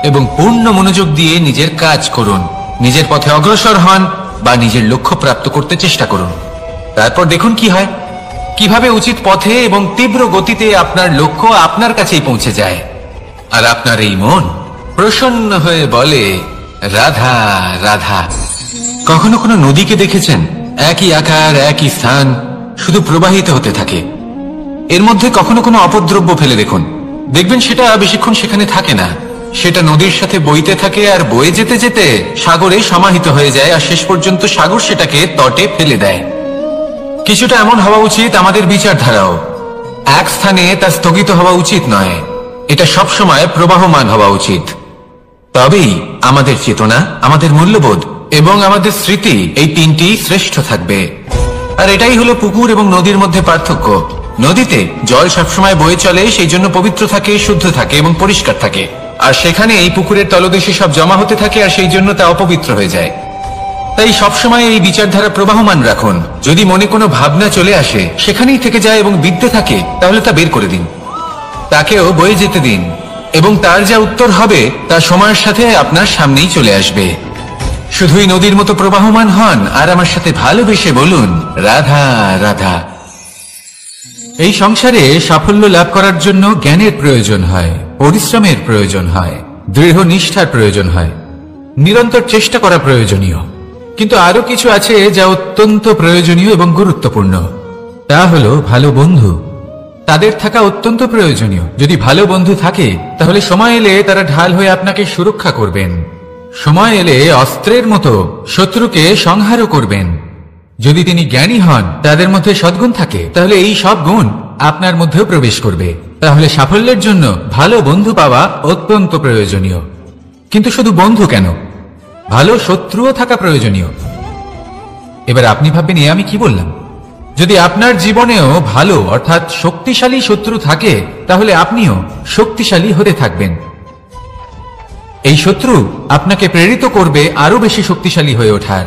এবং পূর্ণ মনোযোগ দিয়ে নিজের কাজ করুন। নিজের পথে অগ্রসর হন বা নিজের লক্ষ্য প্রাপ্ত করতে চেষ্টা করুন। তারপর দেখুন কি হয়, কিভাবে উচিত পথে এবং তীব্র গতিতে আপনার লক্ষ্য আপনার কাছেই পৌঁছে যায়। আর আপনার এই মন প্রসন্ন হয়ে বলে, রাধা রাধা। কখনো কোনো নদীকে দেখেছেন? একই আকার, একই স্থান, শুধু প্রবাহিত হতে থাকে। এর মধ্যে কখনো কোনো অপদ্রব্য ফেলে দেখুন, দেখবেন সেটা বেশিক্ষণ সেখানে থাকে না। সেটা নদীর সাথে বইতে থাকে আর বয়ে যেতে যেতে সাগরে সমাহিত হয়ে যায়, আর শেষ পর্যন্ত সাগর সেটাকে তটে ফেলে দেয়। কিছুটা এমন হওয়া উচিত আমাদের বিচারধারাও। এক স্থানে তা স্থগিত হওয়া উচিত নয়, এটা সবসময় প্রবাহমান হওয়া উচিত। তবেই আমাদের চেতনা, আমাদের মূল্যবোধ এবং আমাদের স্মৃতি, এই তিনটি শ্রেষ্ঠ থাকবে। আর এটাই হলো পুকুর এবং নদীর মধ্যে পার্থক্য। নদীতে জল সবসময় বয়ে চলে, সেই জন্য পবিত্র থাকে, শুদ্ধ থাকে এবং পরিষ্কার থাকে। আর সেখানে এই পুকুরের তলদেশে সব জমা হতে থাকে আর সেই জন্য তা অপবিত্র হয়ে যায়। তাই সবসময় এই বিচারধারা প্রবাহমান রাখুন। যদি মনে কোনো ভাবনা চলে আসে, সেখানেই থেকে যায় এবং বিদ্যে থাকে, তাহলে তা বের করে দিন, তাকেও বয়ে যেতে দিন এবং তার যা উত্তর হবে তা সময়ের সাথে আপনার সামনেই চলে আসবে। শুধুই নদীর মতো প্রবাহমান হন আর আমার সাথে ভালোবেসে বলুন, রাধা রাধা। এই সংসারে সাফল্য লাভ করার জন্য জ্ঞানের প্রয়োজন হয়, পরিশ্রমের প্রয়োজন হয়, দৃঢ় নিষ্ঠার প্রয়োজন হয়, নিরন্তর চেষ্টা করা প্রয়োজনীয়। কিন্তু আরো কিছু আছে যা অত্যন্ত প্রয়োজনীয় এবং গুরুত্বপূর্ণ। তা হলো ভালো বন্ধু। তাদের থাকা অত্যন্ত প্রয়োজনীয়। যদি ভালো বন্ধু থাকে তাহলে সময় এলে তারা ঢাল হয়ে আপনাকে সুরক্ষা করবেন। সময় এলে অস্ত্রের মতো শত্রুকে সংহারও করবেন। যদি তিনি জ্ঞানী হন, তাদের মধ্যে সদ্গুণ থাকে, তাহলে এই সব গুণ আপনার মধ্যেও প্রবেশ করবে। তাহলে সাফল্যের জন্য ভালো বন্ধু পাওয়া অত্যন্ত প্রয়োজনীয়। কিন্তু শুধু বন্ধু কেন, ভালো শত্রুও থাকা প্রয়োজনীয়। এবার আপনি ভাববেন, এ আমি কি বললাম? যদি আপনার জীবনেও ভালো অর্থাৎ শক্তিশালী শত্রু থাকে, তাহলে আপনিও শক্তিশালী হতে থাকবেন। এই শত্রু আপনাকে প্রেরিত করবে আরো বেশি শক্তিশালী হয়ে ওঠার।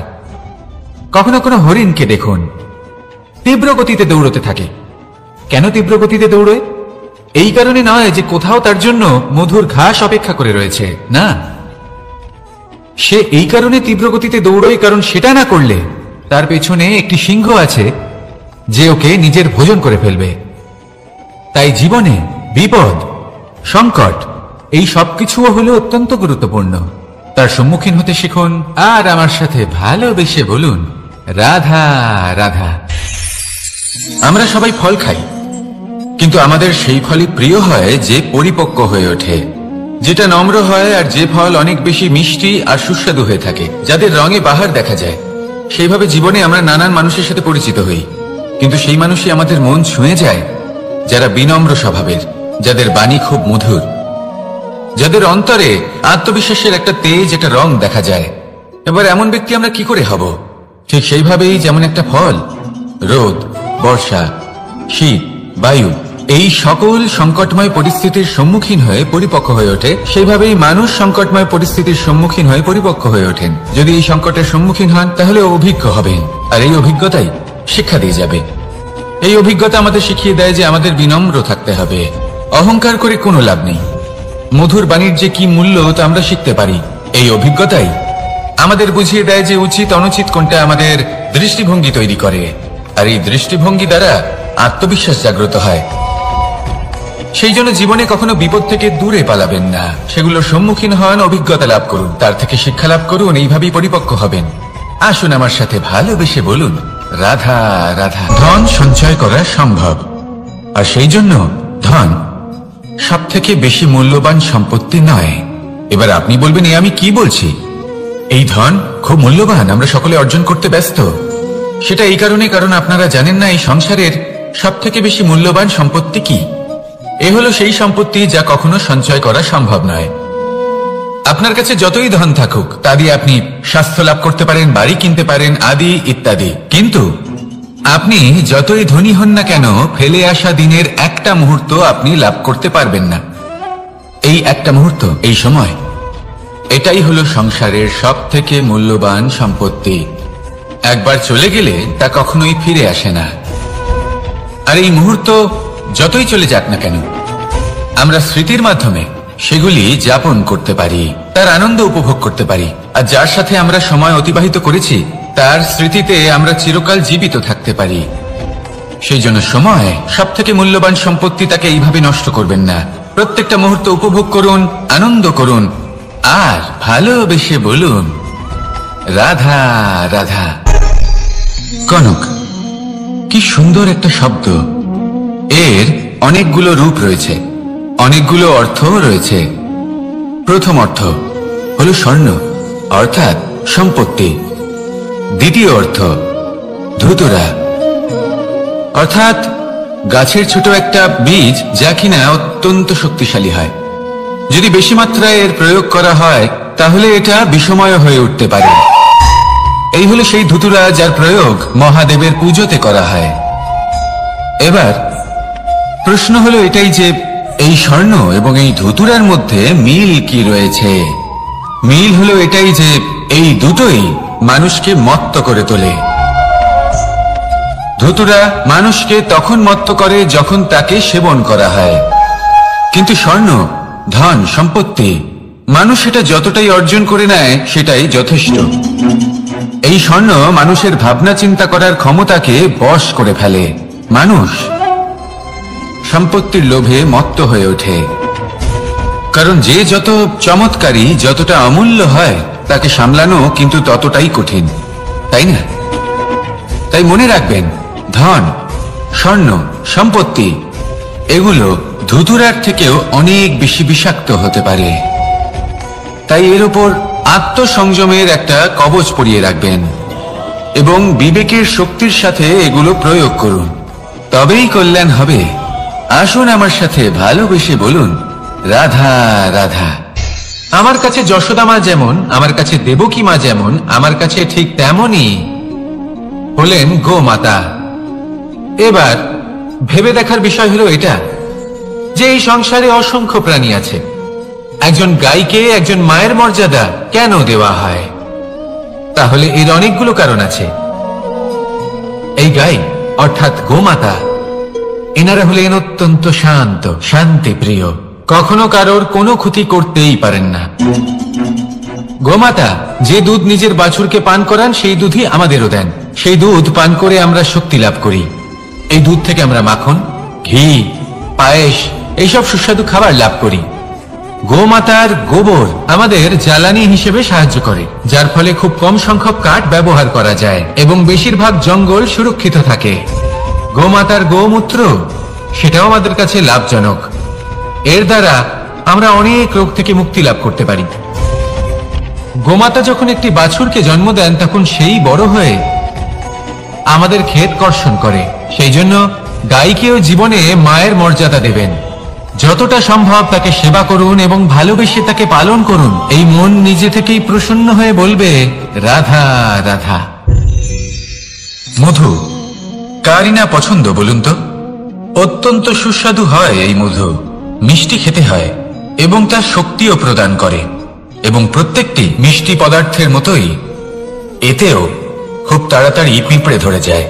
কখনো কোনো হরিণকে দেখুন, তীব্র গতিতে দৌড়তে থাকে। কেন তীব্র গতিতে দৌড়ে? এই কারণে নয় যে কোথাও তার জন্য মধুর ঘাস অপেক্ষা করে রয়েছে, না। সে এই কারণে তীব্র গতিতে দৌড়য় কারণ সেটা না করলে তার পেছনে একটি সিংহ আছে যে ওকে নিজের ভোজন করে ফেলবে। তাই জীবনে বিপদ, সংকট, এই সবকিছুও হলো অত্যন্ত গুরুত্বপূর্ণ। তার সম্মুখীন হতে শিখুন আর আমার সাথে ভালোবেসে বলুন, রাধা রাধা। আমরা সবাই ফল খাই, কিন্তু আমাদের সেই ফলই প্রিয় হয় যে পরিপক্ক হয়ে ওঠে, যেটা নম্র হয়, আর যে ফল অনেক বেশি মিষ্টি আর সুস্বাদু হয়ে থাকে, যাদের রঙে বাহার দেখা যায়। সেইভাবে জীবনে আমরা নানান মানুষের সাথে পরিচিত হই, কিন্তু সেই মানুষই আমাদের মন ছুঁয়ে যায় যারা বিনম্র স্বভাবের, যাদের বাণী খুব মধুর, যাদের অন্তরে আত্মবিশ্বাসের একটা তেজ, একটা রং দেখা যায়। এবার এমন ব্যক্তি আমরা কি করে হব? ঠিক সেইভাবেই যেমন একটা ফল রোদ, বর্ষা, শীত, বায়ু, এই সকল সংকটময় পরিস্থিতির সম্মুখীন হয়ে পরিপক্ক হয়ে ওঠে, সেইভাবেই মানুষ সংকটময় পরিস্থিতির সম্মুখীন হয়ে পরিপক্ক হয়ে ওঠেন। যদি এই সংকটের সম্মুখীন হন তাহলে অভিজ্ঞ হবেন, আর এই অভিজ্ঞতাই শিক্ষা দিয়ে যাবে। এই অভিজ্ঞতা আমাদের শিখিয়ে দেয় যে আমাদের বিনম্র থাকতে হবে। অহংকার করে কোনো লাভ নেই। মধুর বাণীর যে কি মূল্য তা আমরা শিখতে পারি। এই অভিজ্ঞতাই আমাদের বুঝিয়ে দেয় যে উচিত অনুচিত কোনটা, আমাদের দৃষ্টিভঙ্গি তৈরি করে, আর এই দৃষ্টিভঙ্গি দ্বারা আত্মবিশ্বাস জাগ্রত হয়। সেই জন্য জীবনে কখনো বিপদ থেকে দূরে পালাবেন না, সেগুলোর সম্মুখীন হন, অভিজ্ঞতা লাভ করুন, তার থেকে শিক্ষা লাভ করুন, এইভাবেই পরিপক্ক হবেন। আসুন আমার সাথে ভালোবেসে বলুন, রাধা রাধা। ধন সঞ্চয় করা সম্ভব, আর সেই জন্য ধন সব থেকে বেশি মূল্যবান সম্পত্তি নয়। এবার আপনি বলবেন, এ আমি কি বলছি? এই ধন খুব মূল্যবান, আমরা সকলে অর্জন করতে ব্যস্ত। সেটা এই কারণে, কারণ আপনারা জানেন না এই সংসারের সব থেকে বেশি মূল্যবান সম্পত্তি কি। এ হলো সেই সম্পত্তি যা কখনো সঞ্চয় করা সম্ভব নয়। আপনার কাছে যতই ধন থাকুক তা দিয়ে আপনি স্বাস্থ্য লাভ করতে পারেন, বাড়ি কিনতে পারেন, আদি ইত্যাদি, কিন্তু আপনি যতই ধনী হন না কেন, ফেলে আসা দিনের একটা মুহূর্ত আপনি লাভ করতে পারবেন না। এই একটা মুহূর্ত, এই সময়, এটাই হলো সংসারের সব থেকে মূল্যবান সম্পত্তি। একবার চলে গেলে তা কখনোই ফিরে আসে না। আর এই মুহূর্ত যতই চলে যাক না কেন, আমরা স্মৃতির মাধ্যমে সেগুলি যাপন করতে পারি, তার আনন্দ উপভোগ করতে পারি। আর যার সাথে আমরা সময় অতিবাহিত করেছি তার স্মৃতিতে আমরা চিরকাল জীবিত থাকতে পারি। সেই জন্য সময় সব থেকে মূল্যবান সম্পত্তি, তাকে এইভাবে নষ্ট করবেন না। প্রত্যেকটা মুহূর্ত উপভোগ করুন, আনন্দ করুন, আর ভালোবেসে বলুন, রাধা রাধা। কনক, কি সুন্দর একটা শব্দ। এর অনেকগুলো রূপ রয়েছে, অনেকগুলো অর্থ রয়েছে। প্রথম অর্থ হলো স্বর্ণ, অর্থাৎ সম্পত্তি। দ্বিতীয় অর্থ ধুতুরা, অর্থাৎ গাছের ছোট একটা বীজ, যা কিনা অত্যন্ত শক্তিশালী হয়। যদি বেশি মাত্রায় এর প্রয়োগ করা হয় তাহলে এটা বিষময় হয়ে উঠতে পারে। এই হলো সেই ধুতুরা যার প্রয়োগ মহাদেবের পুজোতে করা হয়। এবার প্রশ্ন হলো এটাই যে এই স্বর্ণ এবং এই ধুতুরার মধ্যে মিল কি রয়েছে? মিল হলো এটাই যে এই দুটোই মানুষকে মত্ত করে তোলে। ধুতুরা মানুষকে তখন মত্ত করে যখন তাকে সেবন করা হয়, কিন্তু স্বর্ণ, ধন, সম্পত্তি, মানুষ সেটা যতটাই অর্জন করে নেয় সেটাই যথেষ্ট। এই স্বর্ণ মানুষের ভাবনা চিন্তা করার ক্ষমতাকে বশ করে ফেলে। মানুষ সম্পত্তির লোভে মত্ত হয়ে ওঠে, কারণ যে যত চমৎকারী, যতটা অমূল্য হয় তাকে সামলানো কিন্তু ততটাই কঠিন, তাই না? তাই মনে রাখবেন, ধন, স্বর্ণ, সম্পত্তি এগুলো ধুতুরার থেকেও অনেক বেশি বিষাক্ত হতে পারে। তাই এর উপর আত্মসংযমের একটা কবচ পরিয়ে রাখবেন এবং বিবেকের শক্তির সাথে এগুলো প্রয়োগ করুন, তবেই কল্যাণ হবে। আসুন আমার সাথে ভালোবেসে বলুন, রাধা রাধা। আমার কাছে যশোদা মা যেমন, আমার কাছে দেবকী মা যেমন, আমার কাছে ঠিক তেমনই হলেন গোমাতা। এবার ভেবে দেখার বিষয় হলো এটা যে এই সংসারে অসংখ্য প্রাণী আছে, একজন গাইকে একজন মায়ের মর্যাদা কেন দেওয়া হয়? তাহলে এর অনেকগুলো কারণ আছে। এই গাই অর্থাৎ গোমাতা, এনারা হলেন অত্যন্ত শান্ত, শান্তিপ্রিয়, কখনো কারোর কোনো ক্ষতি করতেই পারেন না। গোমাতা যে দুধ নিজের বাছুরকে পান করান সেই দুধই আমাদেরও দেন। সেই দুধ পান করে আমরা শক্তি লাভ করি। এই দুধ থেকে আমরা মাখন, ঘি, পায়েস, এইসব সুস্বাদু খাবার লাভ করি। গোমাতার গোবর আমাদের জ্বালানি হিসেবে সাহায্য করে, যার ফলে খুব কম সংখ্যক কাঠ ব্যবহার করা যায় এবং বেশিরভাগ জঙ্গল সুরক্ষিত থাকে। গোমাতার গোমূত্র, সেটাও আমাদের কাছে লাভজনক। এর দ্বারা আমরা অনেক রোগ থেকে মুক্তি লাভ করতে পারি। গোমাতা যখন একটি বাছুরকে জন্ম দেন তখন সেই বড় হয়ে আমাদের ক্ষেত কর্ষণ করে। সেই জন্য গাইকেও জীবনে মায়ের মর্যাদা দেবেন। যতটা সম্ভব তাকে সেবা করুন এবং ভালোবেসে তাকে পালন করুন। এই মন নিজে থেকেই প্রসন্ন হয়ে বলবে, রাধা রাধা। মধু কারই না পছন্দ বলুন তো? অত্যন্ত সুস্বাদু হয় এই মধু, মিষ্টি খেতে হয় এবং তার শক্তিও প্রদান করে। এবং প্রত্যেকটি মিষ্টি পদার্থের মতোই এতেও খুব তাড়াতাড়ি পিঁপড়ে ধরে যায়।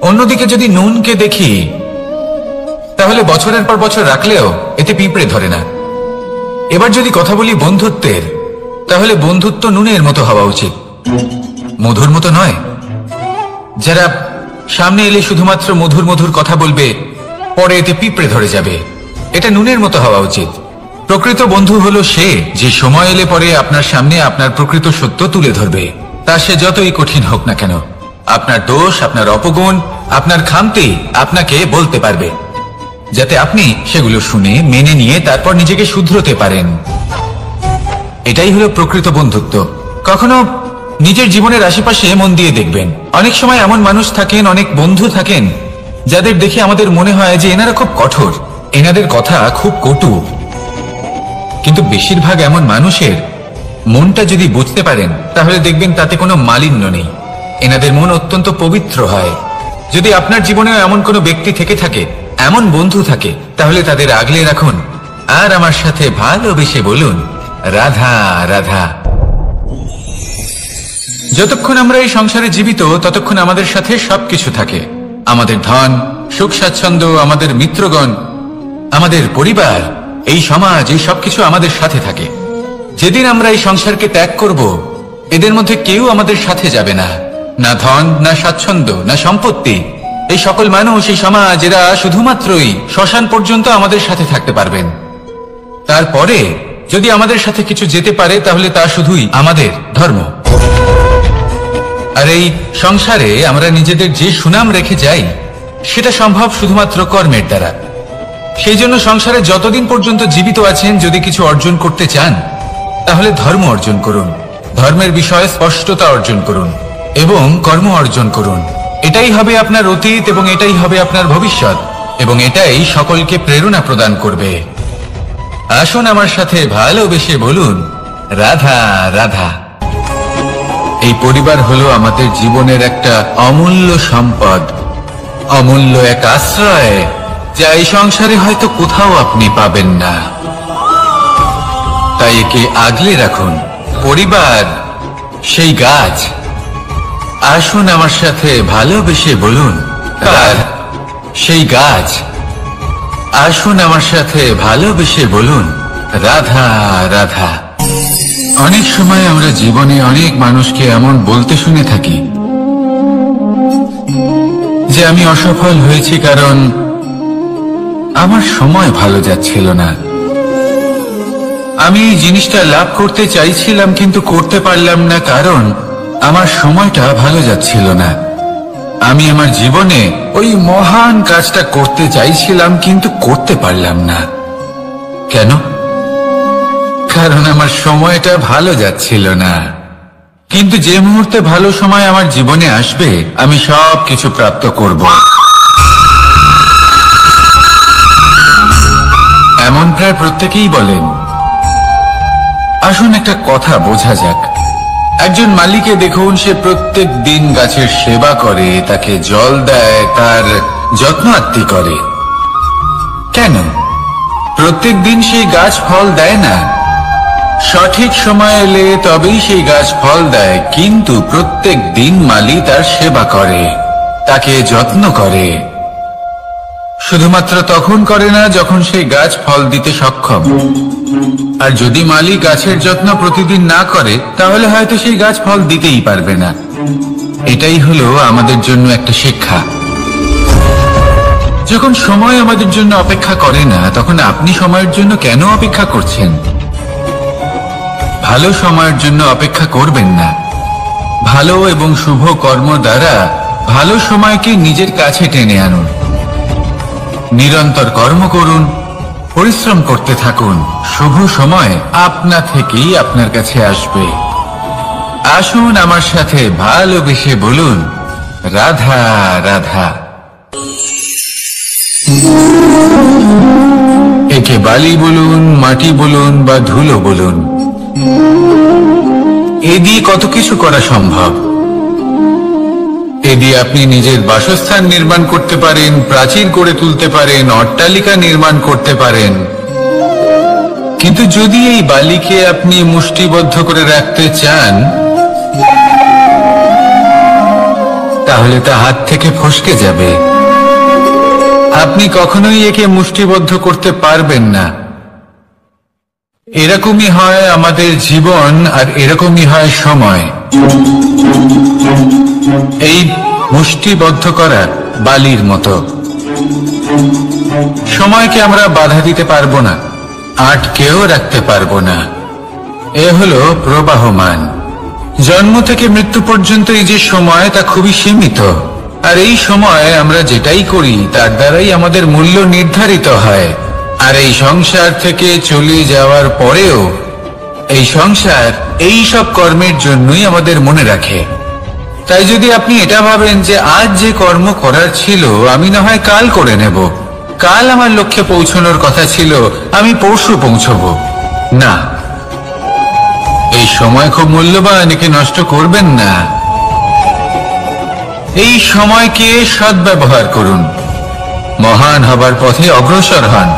অন্যদিকে যদি নুনকে দেখি তাহলে বছরের পর বছর রাখলেও এতে পিঁপড়ে ধরে না। এবার যদি কথা বলি বন্ধুত্বের, তাহলে বন্ধুত্ব নুনের মতো হওয়া উচিত, মধুর মতো নয়। যারা সামনে এলে শুধুমাত্র মধুর মধুর কথা বলবে, পরে এতে পিঁপড়ে ধরে যাবে। এটা নুনের মতো হওয়া উচিত। প্রকৃত বন্ধু হলো সে যে সময় এলে পরে আপনার সামনে আপনার প্রকৃত সত্য তুলে ধরবে, তা সে যতই কঠিন হোক না কেন। আপনার দোষ, আপনার অপগুণ, আপনার খামতি আপনাকে বলতে পারবে, যাতে আপনি সেগুলো শুনে মেনে নিয়ে তারপর নিজেকে শুধরোতে পারেন। এটাই হলো প্রকৃত বন্ধুত্ব। কখনো নিজের জীবনের আশেপাশে মন দিয়ে দেখবেন, অনেক সময় এমন মানুষ থাকেন, অনেক বন্ধু থাকেন যাদের দেখে আমাদের মনে হয় যে এনারা খুব কঠোর, এনাদের কথা খুব কটু। কিন্তু বেশিরভাগ এমন মানুষের মনটা যদি বুঝতে পারেন তাহলে দেখবেন তাতে কোনো মালিন্য নেই, এনাদের মন অত্যন্ত পবিত্র হয়। যদি আপনার জীবনেও এমন কোনো ব্যক্তি থেকে থাকে, এমন বন্ধু থাকে, তাহলে তাদের আগলে রাখুন আর আমার সাথে ভালোবেসে বলুন, রাধা রাধা। যতক্ষণ আমরা এই সংসারে জীবিত ততক্ষণ আমাদের সাথে সবকিছু থাকে, আমাদের ধন, সুখ স্বাচ্ছন্দ্য, আমাদের মিত্রগণ, আমাদের পরিবার, এই সমাজ, এই সবকিছু আমাদের সাথে থাকে। যেদিন আমরা এই সংসারকে ত্যাগ করব, এদের মধ্যে কেউ আমাদের সাথে যাবে না, না ধন, না স্বাচ্ছন্দ্য, না সম্পত্তি। এই সকল মানুষ, এই সমাজ, এরা শুধুমাত্রই শ্মশান পর্যন্ত আমাদের সাথে থাকতে পারবেন। তারপরে যদি আমাদের সাথে কিছু যেতে পারে তাহলে তা শুধুই আমাদের ধর্ম। আর এই সংসারে আমরা নিজেদের যে সুনাম রেখে যাই সেটা সম্ভব শুধুমাত্র কর্মের দ্বারা। সেই জন্য সংসারে যতদিন পর্যন্ত জীবিত আছেন, যদি কিছু অর্জন করতে চান তাহলে ধর্ম অর্জন করুন, ধর্মের বিষয়ে স্পষ্টতা অর্জন করুন এবং কর্ম অর্জন করুন। এটাই হবে আপনার অতীত এবং এটাই হবে আপনার ভবিষ্যৎ, এবং এটাই সকলকে প্রেরণা প্রদান করবে। আসুন আমার সাথে ভালোবেসে বলুন, রাধা রাধা। এই পরিবার হলো আমাদের জীবনের একটা অমূল্য সম্পদ, অমূল্য এক আশ্রয়, যা এই সংসারে হয়তো কোথাও আপনি পাবেন না। তাই একে আগলে রাখুন। পরিবার সেই গাছ। আসুন আমার সাথে ভালোবেসে বলুন, সেই গাছ। আসুন আমার সাথে ভালোবেসে বলুন, রাধা রাধা। অনেক সময় আমরা জীবনে অনেক মানুষকে এমন বলতে শুনে থাকি যে আমি অসফল হয়েছি কারণ আমার সময় ভালো যাচ্ছিল না, আমি এই জিনিসটা লাভ করতে চাইছিলাম কিন্তু করতে পারলাম না কারণ আমার সময়টা ভালো যাচ্ছিল না, আমি আমার জীবনে ওই মহান কাজটা করতে চাইছিলাম কিন্তু করতে পারলাম না। কেন? কারণ আমার সময়টা ভালো যাচ্ছিল না। কিন্তু যে মুহূর্তে ভালো সময় আমার জীবনে আসবে, আমি সব কিছু প্রাপ্ত করব। এমন প্রায় প্রত্যেকেই বলেন। আসুন একটা কথা বোঝা যাক। একজন মালিকে দেখুন, সে প্রত্যেক দিন গাছের সেবা করে, তাকে জল দেয়, তার যত্ন আত্তি করে। কেন? প্রত্যেক দিন সেই গাছ ফল দেয় না, সঠিক সময় এলে তবেই সেই গাছ ফল দেয়, কিন্তু প্রত্যেক দিন মালি তার সেবা করে, তাকে যত্ন করে। শুধুমাত্র তখন করে না যখন সেই গাছ ফল দিতে সক্ষম। আর যদি মালি গাছের যত্ন প্রতিদিন না করে তাহলে হয়তো সেই গাছ ফল দিতেই পারবে না। এটাই হলো আমাদের জন্য একটা শিক্ষা। যখন সময় আমাদের জন্য অপেক্ষা করে না, তখন আপনি সময়ের জন্য কেন অপেক্ষা করছেন? ভালো সময়ের জন্য অপেক্ষা করবেন না। ভালো এবং শুভ কর্ম দ্বারা ভালো সময়কে নিজের কাছে টেনে আনুন। নিরন্তর কর্ম করুন, পরিশ্রম করতে থাকুন, শুভ সময় আপনা থেকেই আপনার কাছে আসবে। আসুন আমার সাথে ভালোবেসে বলুন, রাধা রাধা। একে বালি বলুন, মাটি বলুন বা ধুলো বলুন, এ দিয়ে কত কিছু করা সম্ভব। এ দিয়ে আপনি নিজের বাসস্থান নির্মাণ করতে পারেন, প্রাচীর করে তুলতে পারেন, অট্টালিকা নির্মাণ করতে পারেন। কিন্তু যদি এই বালিকে আপনি মুষ্টিবদ্ধ করে রাখতে চান, তাহলে তা হাত থেকে ফসকে যাবে। আপনি কখনোই একে মুষ্টিবদ্ধ করতে পারবেন না। এরকমই হয় আমাদের জীবন, আর এরকমই হয় সময়। এই মুষ্টিবদ্ধ করা বালির মতো। সময়কে আমরা বাধা দিতে পারবো না, আটকেও রাখতে পারবো না। এ হলো প্রবাহমান। জন্ম থেকে মৃত্যু পর্যন্ত এই যে সময়, তা খুবই সীমিত। আর এই সময় আমরা যেটাই করি তার দ্বারাই আমাদের মূল্য নির্ধারিত হয়। আর এই সংসার থেকে চলে যাওয়ার পরেও এই সংসার এই সব কর্মের জন্যই আমাদের মনে রাখে। তাই যদি আপনি এটা ভাবেন যে আজ যে কর্ম করার ছিল আমি না হয় কাল করে নেব, কাল আমার লক্ষ্যে পৌঁছানোর কথা ছিল আমি পরশু পৌঁছবো, না, এই সময় খুব মূল্যবান, একে নষ্ট করবেন না। এই সময়কে সদ্ব্যবহার করুন, মহান হবার পথে অগ্রসর হন।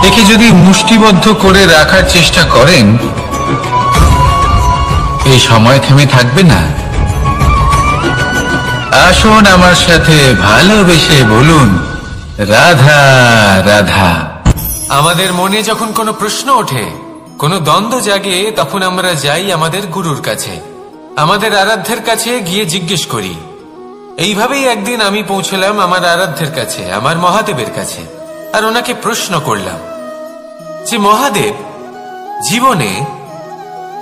একে যদি মুষ্টিবদ্ধ করে রাখার চেষ্টা করেন, এই সময় থেমে থাকবে না। আসুন আমার সাথে ভালোবেসে বলুন, রাধা রাধা। আমাদের মনে যখন কোনো প্রশ্ন ওঠে, কোনো দ্বন্দ্ব জাগে, তখন আমরা যাই আমাদের গুরুর কাছে, আমাদের আরাধ্যের কাছে গিয়ে জিজ্ঞেস করি। এইভাবেই একদিন আমি পৌঁছলাম আমার আরাধ্যের কাছে, আমার মহাদেবের কাছে, আর ওনাকে প্রশ্ন করলাম যে মহাদেব, জীবনে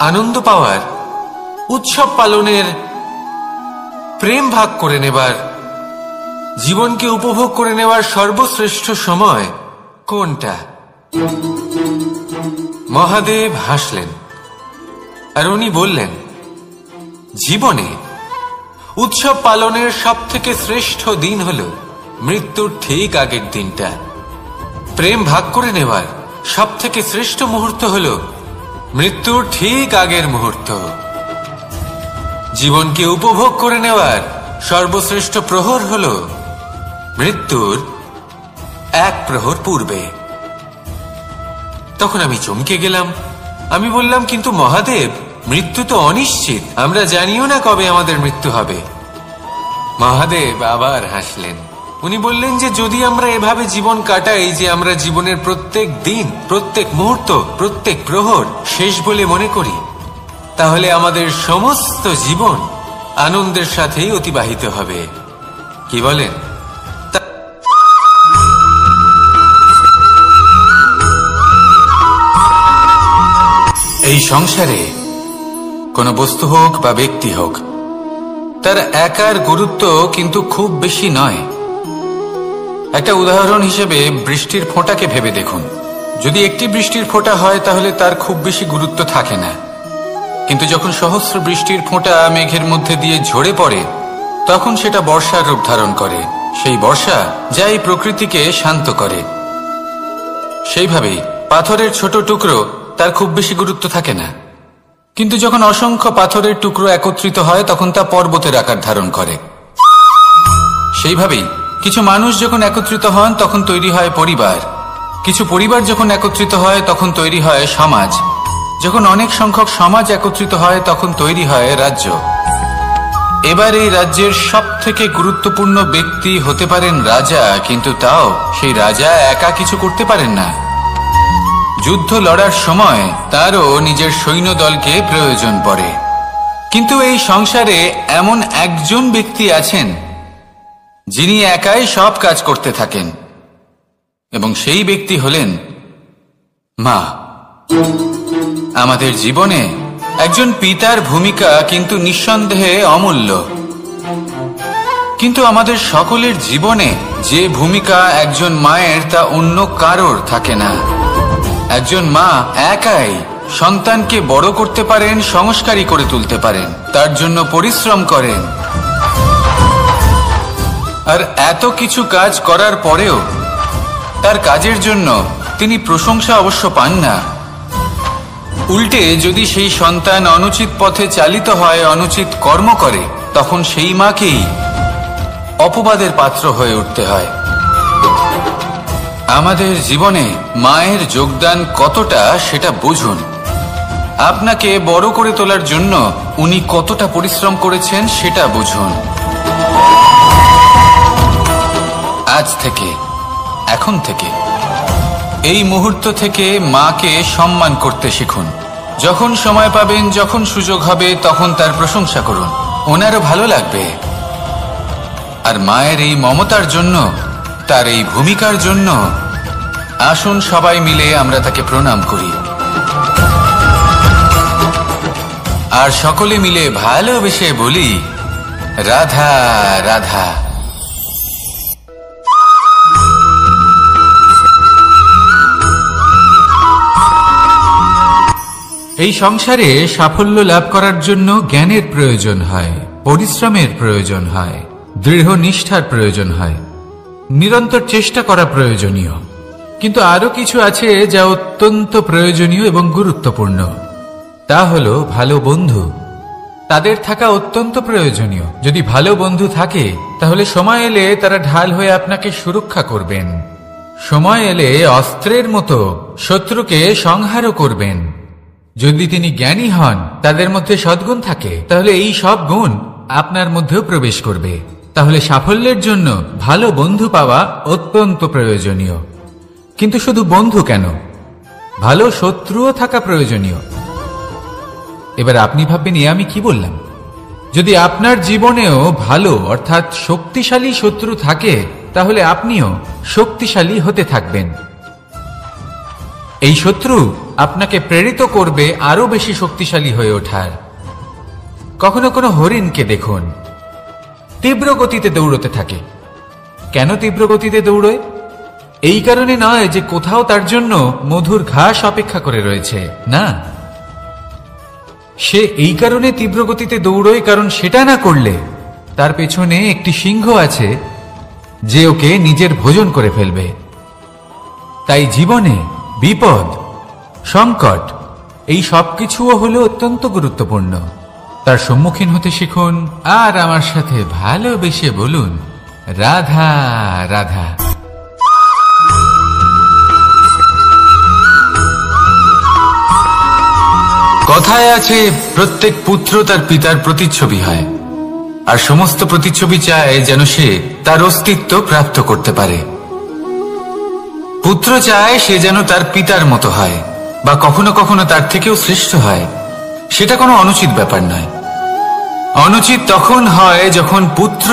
আনন্দ পাওয়ার, উৎসব পালনের, প্রেম ভাগ করে নেবার, জীবনকে উপভোগ করে নেওয়ার সর্বশ্রেষ্ঠ সময় কোনটা? মহাদেব হাসলেন আর উনি বললেন, জীবনে উৎসব পালনের সব থেকে শ্রেষ্ঠ দিন হল মৃত্যুর ঠিক আগের দিনটা। প্রেম ভাগ করে নেওয়ার সব থেকে শ্রেষ্ঠ মুহূর্ত হল মৃত্যুর ঠিক আগের মুহূর্ত। জীবনকে উপভোগ করে নেওয়ার সর্বশ্রেষ্ঠ প্রহর হল মৃত্যুর এক প্রহর পূর্বে। তখন আমি চমকে গেলাম। আমি বললাম, কিন্তু মহাদেব, মৃত্যু তো অনিশ্চিত, আমরা জানিও না কবে আমাদের মৃত্যু হবে। মহাদেব আবার হাসলেন। উনি বললেন যে যদি আমরা এভাবে জীবন কাটাই যে আমরা জীবনের প্রত্যেক দিন, প্রত্যেক মুহূর্ত, প্রত্যেক প্রহর শেষ বলে মনে করি, তাহলে আমাদের সমস্ত জীবন আনন্দের সাথেই অতিবাহিত হবে। কি বলেন? এই সংসারে কোনো বস্তু হোক বা ব্যক্তি হোক, তার একার গুরুত্ব কিন্তু খুব বেশি নয়। একটা উদাহরণ হিসেবে বৃষ্টির ফোঁটাকে ভেবে দেখুন। যদি একটি বৃষ্টির ফোঁটা হয় তাহলে তার খুব বেশি গুরুত্ব থাকে না, কিন্তু যখন সহস্র বৃষ্টির ফোঁটা মেঘের মধ্যে দিয়ে ঝরে পড়ে, তখন সেটা বর্ষার রূপ ধারণ করে। সেই বর্ষা যা এই প্রকৃতিকে শান্ত করে। সেইভাবেই পাথরের ছোট টুকরো, তার খুব বেশি গুরুত্ব থাকে না, কিন্তু যখন অসংখ্য পাথরের টুকরো একত্রিত হয় তখন তা পর্বতের আকার ধারণ করে। সেইভাবেই কিছু মানুষ যখন একত্রিত হন তখন তৈরি হয় পরিবার, কিছু পরিবার যখন একত্রিত হয় তখন তৈরি হয় সমাজ, যখন অনেক সংখ্যক সমাজ একত্রিত হয় তখন তৈরি হয় রাজ্য। এবার এই রাজ্যের সব থেকে গুরুত্বপূর্ণ ব্যক্তি হতে পারেন রাজা, কিন্তু তাও সেই রাজা একা কিছু করতে পারেন না। যুদ্ধ লড়ার সময় তারও নিজের সৈন্যদলকে প্রয়োজন পড়ে। কিন্তু এই সংসারে এমন একজন ব্যক্তি আছেন যিনি একাই সব কাজ করতে থাকেন, এবং সেই ব্যক্তি হলেন মা। আমাদের জীবনে একজন পিতার ভূমিকা কিন্তু নিঃসন্দেহে অমূল্য, কিন্তু আমাদের সকলের জীবনে যে ভূমিকা একজন মায়ের তা অন্য কারোর থাকে না। একজন মা একাই সন্তানকে বড় করতে পারেন, সংস্কারী করে তুলতে পারেন, তার জন্য পরিশ্রম করেন। আর এত কিছু কাজ করার পরেও তার কাজের জন্য তিনি প্রশংসা অবশ্য পান না। উল্টে যদি সেই সন্তান অনুচিত পথে চালিত হয়, অনুচিত কর্ম করে, তখন সেই মাকেই অপবাদের পাত্র হয়ে উঠতে হয়। আমাদের জীবনে মায়ের যোগদান কতটা সেটা বুঝুন। আপনাকে বড় করে তোলার জন্য উনি কতটা পরিশ্রম করেছেন সেটা বুঝুন। আজ থেকে, এখন থেকে, এই মুহূর্ত থেকে মাকে সম্মান করতে শিখুন। যখন সময় পাবেন, যখন সুযোগ হবে, তখন তার প্রশংসা করুন, ওনারও ভালো লাগবে। আর মায়ের এই মমতার জন্য, তার এই ভূমিকার জন্য আসুন সবাই মিলে আমরা তাকে প্রণাম করি আর সকলে মিলে ভালোবেসে বলি, রাধা রাধা। এই সংসারে সাফল্য লাভ করার জন্য জ্ঞানের প্রয়োজন হয়, পরিশ্রমের প্রয়োজন হয়, দৃঢ় নিষ্ঠার প্রয়োজন হয়, নিরন্তর চেষ্টা করা প্রয়োজনীয়। কিন্তু আরো কিছু আছে যা অত্যন্ত প্রয়োজনীয় এবং গুরুত্বপূর্ণ। তা হলো ভালো বন্ধু। তাদের থাকা অত্যন্ত প্রয়োজনীয়। যদি ভালো বন্ধু থাকে তাহলে সময় এলে তারা ঢাল হয়ে আপনাকে সুরক্ষা করবেন। সময় এলে অস্ত্রের মতো শত্রুকে সংহারও করবেন। যদি তিনি জ্ঞানী হন, তাদের মধ্যে সদ্গুণ থাকে, তাহলে এই সব গুণ আপনার মধ্যেও প্রবেশ করবে। তাহলে সাফল্যের জন্য ভালো বন্ধু পাওয়া অত্যন্ত প্রয়োজনীয়। কিন্তু শুধু বন্ধু কেন, ভালো শত্রুও থাকা প্রয়োজনীয়। এবার আপনি ভাববেন, আমি কি বললাম? যদি আপনার জীবনেও ভালো অর্থাৎ শক্তিশালী শত্রু থাকে, তাহলে আপনিও শক্তিশালী হতে থাকবেন। এই শত্রু আপনাকে প্রেরিত করবে আরো বেশি শক্তিশালী হয়ে ওঠার। কখনো কোনো হরিণকে দেখুন, তীব্র গতিতে দৌড়তে থাকে। কেন তীব্র গতিতে দৌড়য়? এই কারণে নয় যে কোথাও তার জন্য মধুর ঘাস অপেক্ষা করে রয়েছে, না। সে এই কারণে তীব্র গতিতে দৌড়য় কারণ সেটা না করলে তার পেছনে একটি সিংহ আছে যে ওকে নিজের ভোজন করে ফেলবে। তাই জীবনে বিপদ, সংকট, এই সবকিছুও হলো অত্যন্ত গুরুত্বপূর্ণ। তার সম্মুখীন হতে শিখুন আর আমার সাথে ভালোবেসে বলুন, রাধা রাধা। কথায় আছে, প্রত্যেক পুত্র তার পিতার প্রতিচ্ছবি হয়, আর সমস্ত প্রতিচ্ছবি চায় যেন সে তার অস্তিত্ব প্রাপ্ত করতে পারে। পুত্র চায় সে যেন তার পিতার মতো হয়, বা কখনো কখনো তার থেকেও শ্রেষ্ঠ হয়। সেটা কোনো অনুচিত ব্যাপার নয়। অনুচিত তখন হয় যখন পুত্র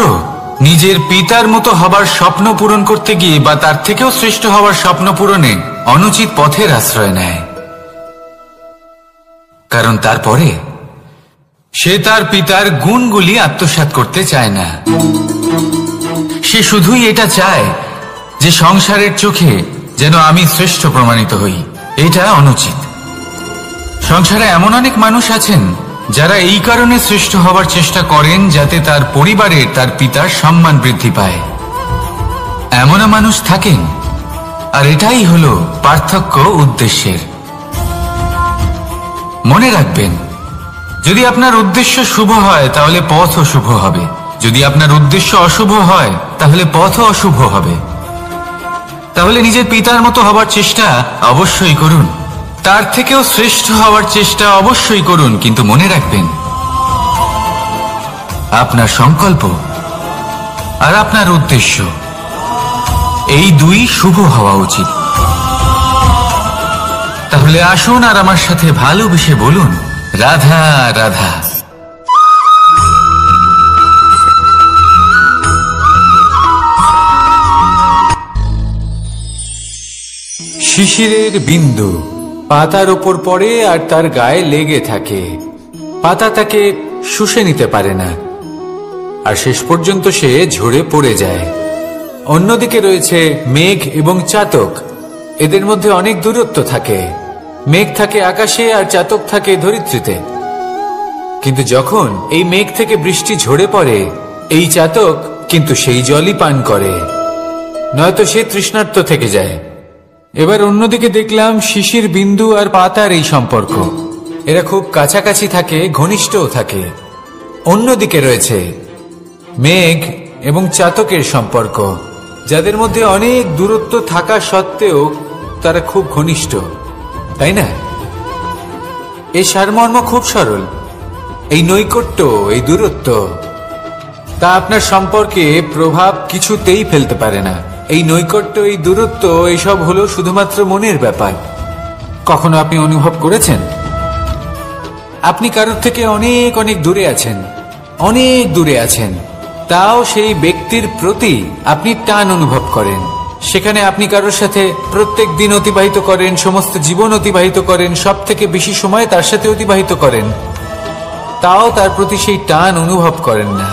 নিজের পিতার মতো হবার স্বপ্ন পূরণ করতে গিয়ে বা তার থেকেও শ্রেষ্ঠ হওয়ার স্বপ্ন পূরণে অনুচিত পথের আশ্রয় নেয়। কারণ তারপরে সে তার পিতার গুণগুলি আত্মসাৎ করতে চায় না। সে শুধুই এটা চায় যে সংসারের চোখে যেন আমি শ্রেষ্ঠ প্রমাণিত হই। এটা অনুচিত। সংসারে এমন অনেক মানুষ আছেন যারা এই কারণে শ্রেষ্ঠ হওয়ার চেষ্টা করেন যাতে তার পরিবারের তার পিতার সম্মান বৃদ্ধি পায়। এমনও মানুষ থাকেন, আর এটাই হলো পার্থক্য উদ্দেশ্যের। মনে রাখবেন, যদি আপনার উদ্দেশ্য শুভ হয় তাহলে পথও শুভ হবে, যদি আপনার উদ্দেশ্য অশুভ হয় তাহলে পথও অশুভ হবে। তাহলে নিজের পিতার মতো হবার চেষ্টা অবশ্যই করুন, তার থেকেও শ্রেষ্ঠ হওয়ার চেষ্টা অবশ্যই করুন, কিন্তু মনে রাখবেন আপনার সংকল্প আর আপনার উদ্দেশ্য এই দুই শুভ হওয়া উচিত। তাহলে আসুন আর আমার সাথে ভালোবেসে বলুন, রাধা রাধা। শিশিরের বিন্দু পাতার ওপর পড়ে আর তার গায়ে লেগে থাকে। পাতা তাকে শুষে নিতে পারে না, আর শেষ পর্যন্ত সে ঝরে পড়ে যায়। অন্যদিকে রয়েছে মেঘ এবং চাতক। এদের মধ্যে অনেক দূরত্ব থাকে। মেঘ থাকে আকাশে আর চাতক থাকে ধরিত্রীতে। কিন্তু যখন এই মেঘ থেকে বৃষ্টি ঝরে পড়ে, এই চাতক কিন্তু সেই জলই পান করে, নয়তো সে তৃষ্ণার্ত থেকে যায়। এবার অন্যদিকে দেখলাম শিশির বিন্দু আর পাতার এই সম্পর্ক। এরা খুব কাছাকাছি থাকে, ঘনিষ্ঠও থাকে। অন্যদিকে রয়েছে মেঘ এবং চাতকের সম্পর্ক, যাদের মধ্যে অনেক দূরত্ব থাকা সত্ত্বেও তারা খুব ঘনিষ্ঠ, তাই না? এই সারমর্ম খুব সরল। এই নৈকট্য, এই দূরত্ব, তা আপনার সম্পর্কে প্রভাব কিছুতেই ফেলতে পারে না। এই নৈকট্য, এই দূরত্ব, এইসব হলো শুধুমাত্র মনের ব্যাপার। কখনো আপনি অনুভব করেছেন আপনি কারোর থেকে অনেক অনেক দূরে আছেন, অনেক দূরে আছেন, তাও সেই ব্যক্তির প্রতি আপনি টান অনুভব করেন। সেখানে আপনি কারোর সাথে প্রত্যেক দিন অতিবাহিত করেন, সমস্ত জীবন অতিবাহিত করেন, সব থেকে বেশি সময় তার সাথে অতিবাহিত করেন, তাও তার প্রতি সেই টান অনুভব করেন না।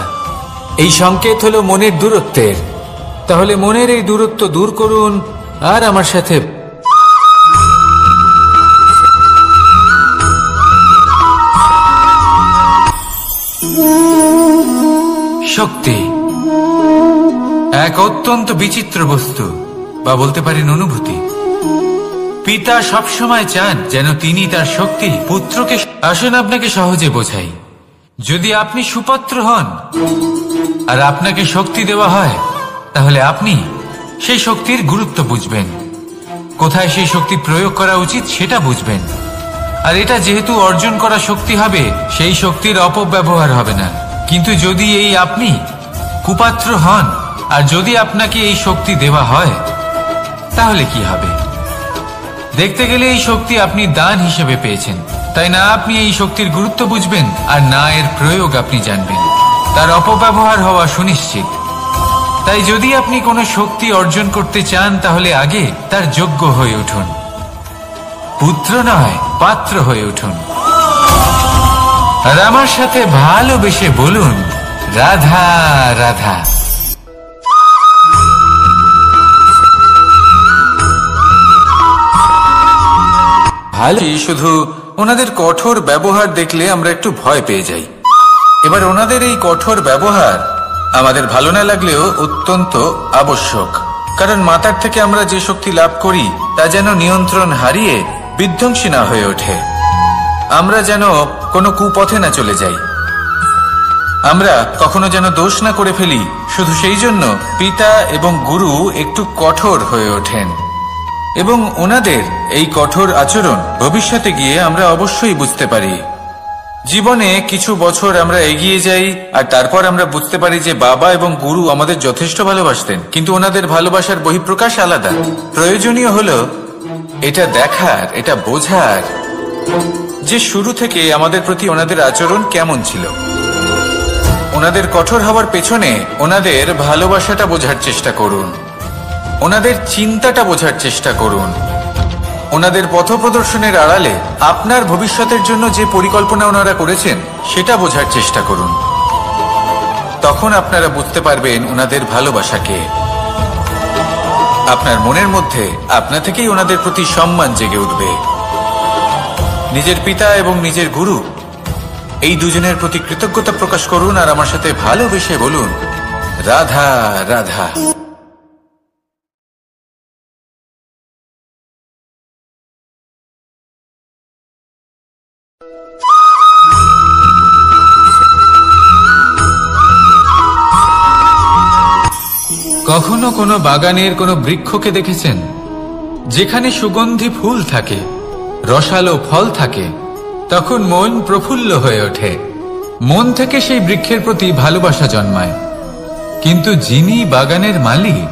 এই সংকেত হলো মনের দূরত্বের। তাহলে মনের এই দূরত্ব দূর করুন আর আমার সাথে শক্তি এক অত্যন্ত বিচিত্র বস্তু, বা বলতে পারেন অনুভূতি। পিতা সবসময় চান যেন তিনি তার শক্তি পুত্রকে। আসুন আপনাকে সহজে বোঝাই। যদি আপনি সুপাত্র হন আর আপনাকে শক্তি দেওয়া হয়, তাহলে আপনি সেই শক্তির গুরুত্ব বুঝবেন, কোথায় সেই শক্তি প্রয়োগ করা উচিত সেটা বুঝবেন। আর এটা যেহেতু অর্জন করা শক্তি হবে, সেই শক্তির অপব্যবহার হবে না। কিন্তু যদি এই আপনি কুপাত্র হন আর যদি আপনাকে এই শক্তি দেওয়া হয়, তাহলে কি হবে? দেখতে গেলে এই শক্তি আপনি দান হিসেবে পেয়েছেন, তাই না আপনি এই শক্তির গুরুত্ব বুঝবেন আর না এর প্রয়োগ আপনি জানবেন। তার অপব্যবহার হওয়া সুনিশ্চিত। তাই যদি আপনি কোনো শক্তি অর্জন করতে চান, তাহলে আগে তার যোগ্য হয়ে উঠুন। পুত্র নয়, পাত্র হয়ে উঠুন। আর আমার সাথে ভালোবেসে বলুন, রাধা রাধা। ভালো, শুধু ওনাদের কঠোর ব্যবহার দেখলে আমরা একটু ভয় পেয়ে যাই। এবার ওনাদের এই কঠোর ব্যবহার আমাদের ভালো না লাগলেও অত্যন্ত আবশ্যক, কারণ মাতার থেকে আমরা যে শক্তি লাভ করি তা যেন নিয়ন্ত্রণ হারিয়ে বিধ্বংসী না হয়ে ওঠে। আমরা যেন কোনো কুপথে না চলে যাই, আমরা কখনো যেন দোষ না করে ফেলি। শুধু সেই জন্য পিতা এবং গুরু একটু কঠোর হয়ে ওঠেন, এবং ওনাদের এই কঠোর আচরণ ভবিষ্যতে গিয়ে আমরা অবশ্যই বুঝতে পারি। জীবনে কিছু বছর আমরা এগিয়ে যাই আর তারপর আমরা বুঝতে পারি যে বাবা এবং গুরু আমাদের যথেষ্ট ভালোবাসতেন, কিন্তু ওনাদের ভালোবাসার বহিঃপ্রকাশ আলাদা। প্রয়োজনীয় হলো এটা দেখার, এটা বোঝার যে শুরু থেকে আমাদের প্রতি ওনাদের আচরণ কেমন ছিল। ওনাদের কঠোর হওয়ার পেছনে ওনাদের ভালোবাসাটা বোঝার চেষ্টা করুন, ওনাদের চিন্তাটা বোঝার চেষ্টা করুন, ওনাদের পথপ্রদর্শনের আড়ালে আপনার ভবিষ্যতের জন্য যে পরিকল্পনা ওনারা করেছেন সেটা বোঝার চেষ্টা করুন। তখন আপনারা বুঝতে পারবেন ওনাদের ভালোবাসাকে। আপনার মনের মধ্যে আপনা থেকেই ওনাদের প্রতি সম্মান জেগে উঠবে। নিজের পিতা এবং নিজের গুরু এই দুজনের প্রতি কৃতজ্ঞতা প্রকাশ করুন আর আমার সাথে ভালোবেসে বলুন, রাধা রাধা। কখনো কোনো বাগানের কোনো বৃক্ষকে দেখেছেন যেখানে সুগন্ধি ফুল থাকে, রসালো ফল থাকে? তখন মন প্রফুল্ল হয়ে ওঠে, মন থেকে সেই বৃক্ষের প্রতি ভালোবাসা জন্মায়। কিন্তু যিনি বাগানের মালিক,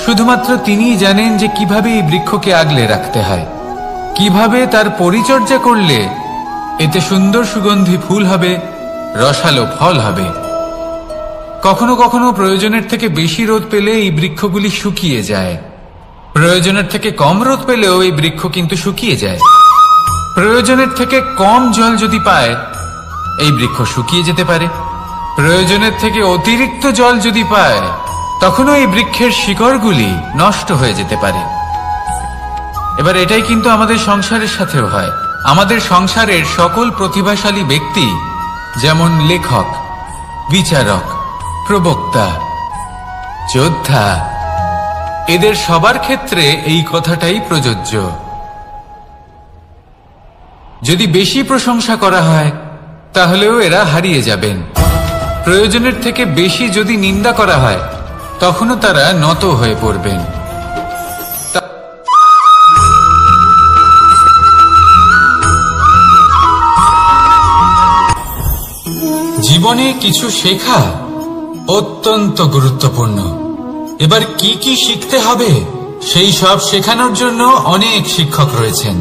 শুধুমাত্র তিনিই জানেন যে কিভাবে এই বৃক্ষকে আগলে রাখতে হয়, কিভাবে তার পরিচর্যা করলে এতে সুন্দর সুগন্ধি ফুল হবে, রসালো ফল হবে। কখনো কখনো প্রয়োজনের থেকে বেশি রোদ পেলে এই বৃক্ষগুলি শুকিয়ে যায়, প্রয়োজনের থেকে কম রোদ পেলেও এই বৃক্ষ কিন্তু শুকিয়ে যায়। প্রয়োজনের থেকে কম জল যদি পায়, এই বৃক্ষ শুকিয়ে যেতে পারে। প্রয়োজনের থেকে অতিরিক্ত জল যদি পায়, তখনও এই বৃক্ষের শিকড়গুলি নষ্ট হয়ে যেতে পারে। এবার এটাই কিন্তু আমাদের সংসারের সাথেও হয়। আমাদের সংসারের সকল প্রতিভাশালী ব্যক্তি, যেমন লেখক, বিচারক, প্রবক্তা, যোদ্ধা, এদের সবার ক্ষেত্রে এই কথাটাই প্রযোজ্য। যদি বেশি প্রশংসা করা হয়, তাহলেও এরা হারিয়ে যাবেন। প্রয়োজনের থেকে বেশি যদি নিন্দা করা হয়, তখনও তারা নত হয়ে পড়বেন। জীবনে কিছু শেখা অত্যন্ত গুরুত্বপূর্ণ। এবার কি কি শিখতে হবে, সেই সব শেখানোর জন্য অনেক শিক্ষক রয়েছেন,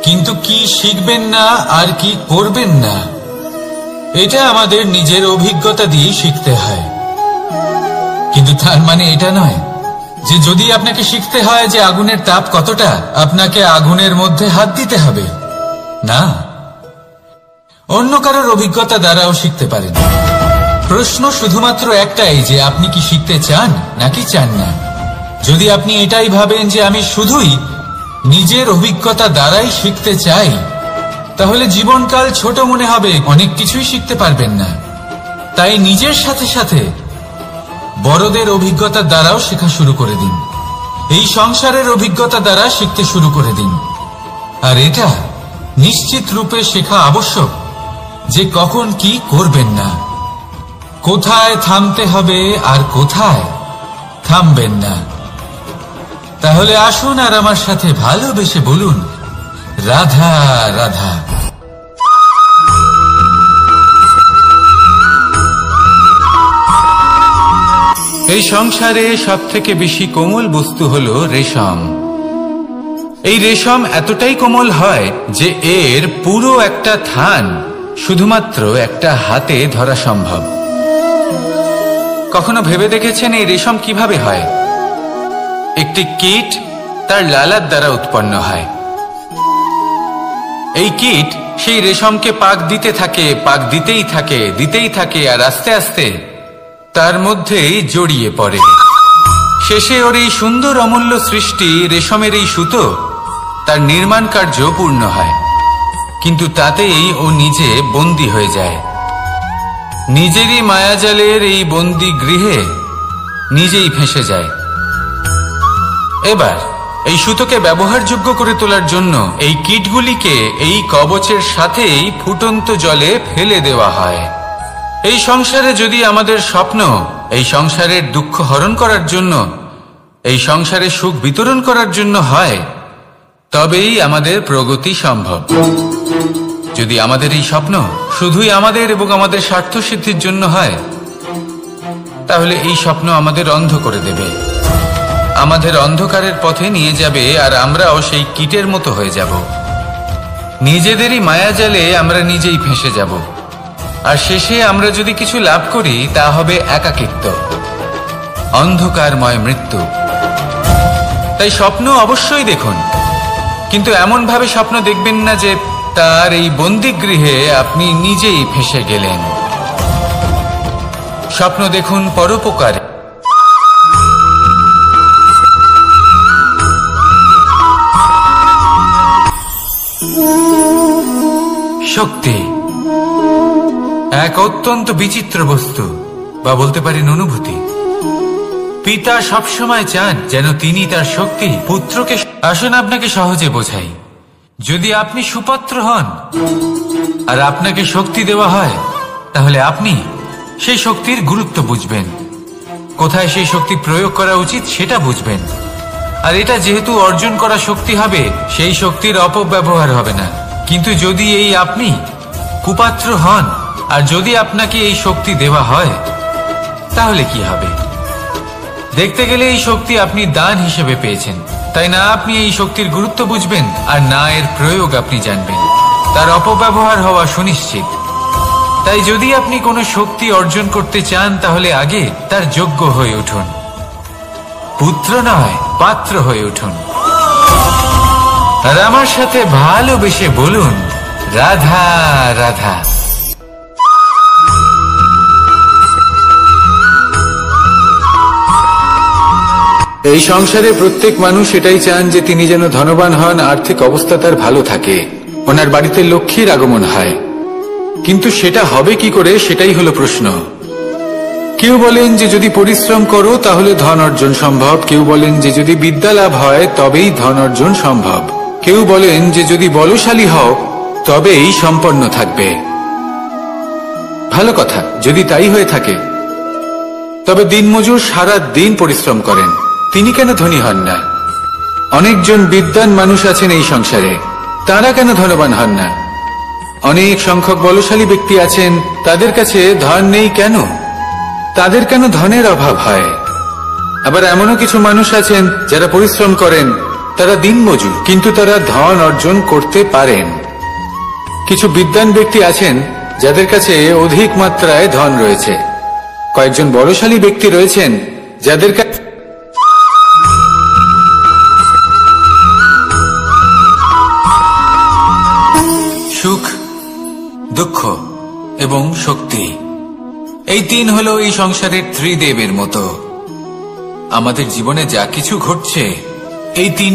কিন্তু কি শিখবেন না আর কি করবেন না, এটা আমাদের নিজের অভিজ্ঞতা দিয়ে শিখতে হয়। কিন্তু তার মানে এটা নয় যে যদি আপনাকে শিখতে হয় যে আগুনের তাপ কতটা, আপনাকে আগুনের মধ্যে হাত দিতে হবে। না, অন্য কারোর অভিজ্ঞতা দ্বারাও শিখতে পারেন। প্রশ্ন শুধুমাত্র একটাই যে আপনি কি শিখতে চান নাকি চান না। যদি আপনি এটাই ভাবেন যে আমি শুধুই নিজের অভিজ্ঞতা দ্বারাই শিখতে চাই, তাহলে জীবনকাল ছোট মনে হবে, অনেক কিছুই শিখতে পারবেন না। তাই নিজের সাথে সাথে বড়দের অভিজ্ঞতা দ্বারাও শেখা শুরু করে দিন। এই সংসারের অভিজ্ঞতা দ্বারা শিখতে শুরু করে দিন। আর এটা নিশ্চিত রূপে শেখা আবশ্যক যে কখন কি করবেন না, কোথায় থামতে হবে আর কোথায় থামবেন না। তাহলে আসুন আর আমার সাথে ভালোবেসে বলুন, রাধা রাধা। এই সংসারে সব থেকে বেশি কোমল বস্তু হলো রেশম। এই রেশম এতটাই কোমল হয় যে এর পুরো একটা থান শুধুমাত্র একটা হাতে ধরা সম্ভব। কখনো ভেবে দেখেছেন এই রেশম কিভাবে হয়? একটি কীট তার লালার দ্বারা উৎপন্ন হয়। এই কীট সেই রেশমকে পাক দিতে থাকে, পাক দিতেই থাকে আর আস্তে আস্তে তার মধ্যেই জড়িয়ে পড়ে। শেষে ওর এই সুন্দর অমূল্য সৃষ্টি রেশমের এই সুতো তার নির্মাণ কার্য পূর্ণ হয়, কিন্তু তাতেই ও নিজে বন্দী হয়ে যায়। নিজেরই মায়াজালের এই বন্দী গৃহে নিজেই ফেঁসে যায়। এবার এই সুতোকে ব্যবহারযোগ্য করে তোলার জন্য এই কীটগুলিকে এই কবচের সাথেই ফুটন্ত জলে ফেলে দেওয়া হয়। এই সংসারে যদি আমাদের স্বপ্ন এই সংসারের দুঃখ হরণ করার জন্য, এই সংসারে সুখ বিতরণ করার জন্য হয়, তবেই আমাদের প্রগতি সম্ভব। যদি আমাদের এই স্বপ্ন শুধুই আমাদের এবং আমাদের স্বার্থ সিদ্ধির জন্য হয়, তাহলে এই স্বপ্ন আমাদের অন্ধ করে দেবে, আমাদের অন্ধকারের পথে নিয়ে যাবে, আর আমরাও সেই কীটের মতো হয়ে যাব। নিজেদেরই মায়াজালে আমরা নিজেই ফেঁসে যাব, আর শেষে আমরা যদি কিছু লাভ করি তা হবে একাকিত্ব, অন্ধকারময় মৃত্যু। তাই স্বপ্ন অবশ্যই দেখুন, কিন্তু এমন ভাবে স্বপ্ন দেখবেন না যে তার এই বন্দিগৃহে আপনি নিজেই ফেঁসে গেলেন। স্বপ্ন দেখুন পরোপকারে। শক্তি এক অত্যন্ত বিচিত্র বস্তু, বা বলতে পারেন অনুভূতি। পিতা সবসময় চান যেন তিনি তার শক্তি পুত্রকে। আসুন আপনাকে সহজে বোঝাই। যদি আপনি সুপাত্র হন আর আপনাকে শক্তি দেওয়া হয়, তাহলে আপনি সেই শক্তির গুরুত্ব বুঝবেন, কোথায় সেই শক্তি প্রয়োগ করা উচিত সেটা বুঝবেন। আর এটা যেহেতু অর্জন করা শক্তি হবে, সেই শক্তির অপব্যবহার হবে না। কিন্তু যদি এই আপনি কুপাত্র হন আর যদি আপনাকে এই শক্তি দেওয়া হয়, তাহলে কি হবে? দেখতে গেলে এই শক্তি আপনি দান হিসেবে পেয়েছেন, তাই না আপনি এই শক্তির গুরুত্ব বুঝবেন আর না এর প্রয়োগ আপনি জানবেন। তার অপব্যবহার হওয়া সুনিশ্চিত। তাই যদি আপনি কোনো শক্তি অর্জন করতে চান, তাহলে আগে তার যোগ্য হয়ে উঠুন, পুত্র নয় পাত্র হয়ে উঠুন। আর আমার সাথে ভালোবেসে বলুন, রাধা রাধা। এই সংসারে প্রত্যেক মানুষ এটাই চান যে তিনি যেন ধনবান হন, আর্থিক অবস্থা তার ভালো থাকে, ওনার বাড়িতে লক্ষ্মীর আগমন হয়। কিন্তু সেটা হবে কি করে, সেটাই হলো প্রশ্ন। কেউ বলেন যে যদি পরিশ্রম করো তাহলে ধন অর্জন সম্ভব, কেউ বলেন যে যদি বিদ্যা লাভ হয় তবেই ধন অর্জন সম্ভব, কেউ বলেন যে যদি বলশালী হও তবেই সম্পন্ন থাকবে। ভালো কথা, যদি তাই হয়ে থাকে, তবে দিনমজুর সারা দিন পরিশ্রম করেন, তিনি কেন ধনী হন না? অনেকজন বিদ্বান মানুষ আছেন এই সংসারে, তারা কেন ধনবান হন না? অনেক সংখ্যক বলশালী ব্যক্তি আছেন, তাদের কাছে ধন নেই কেন? তাদের কেন ধনের অভাব হয়? আবার এমনও কিছু মানুষ আছেন যারা পরিশ্রম করেন, তারা দিনমজুর, কিন্তু তারা ধন অর্জন করতে পারেন। কিছু বিদ্বান ব্যক্তি আছেন যাদের কাছে অধিক মাত্রায় ধন রয়েছে। কয়েকজন বলশালী ব্যক্তি রয়েছেন যাদের কাছে সুখ, দুঃখ এবং শক্তি, এই তিন হলো এই সংসারের ত্রিদেবের মতো। আমাদের জীবনে যা কিছু ঘটছে এই তিন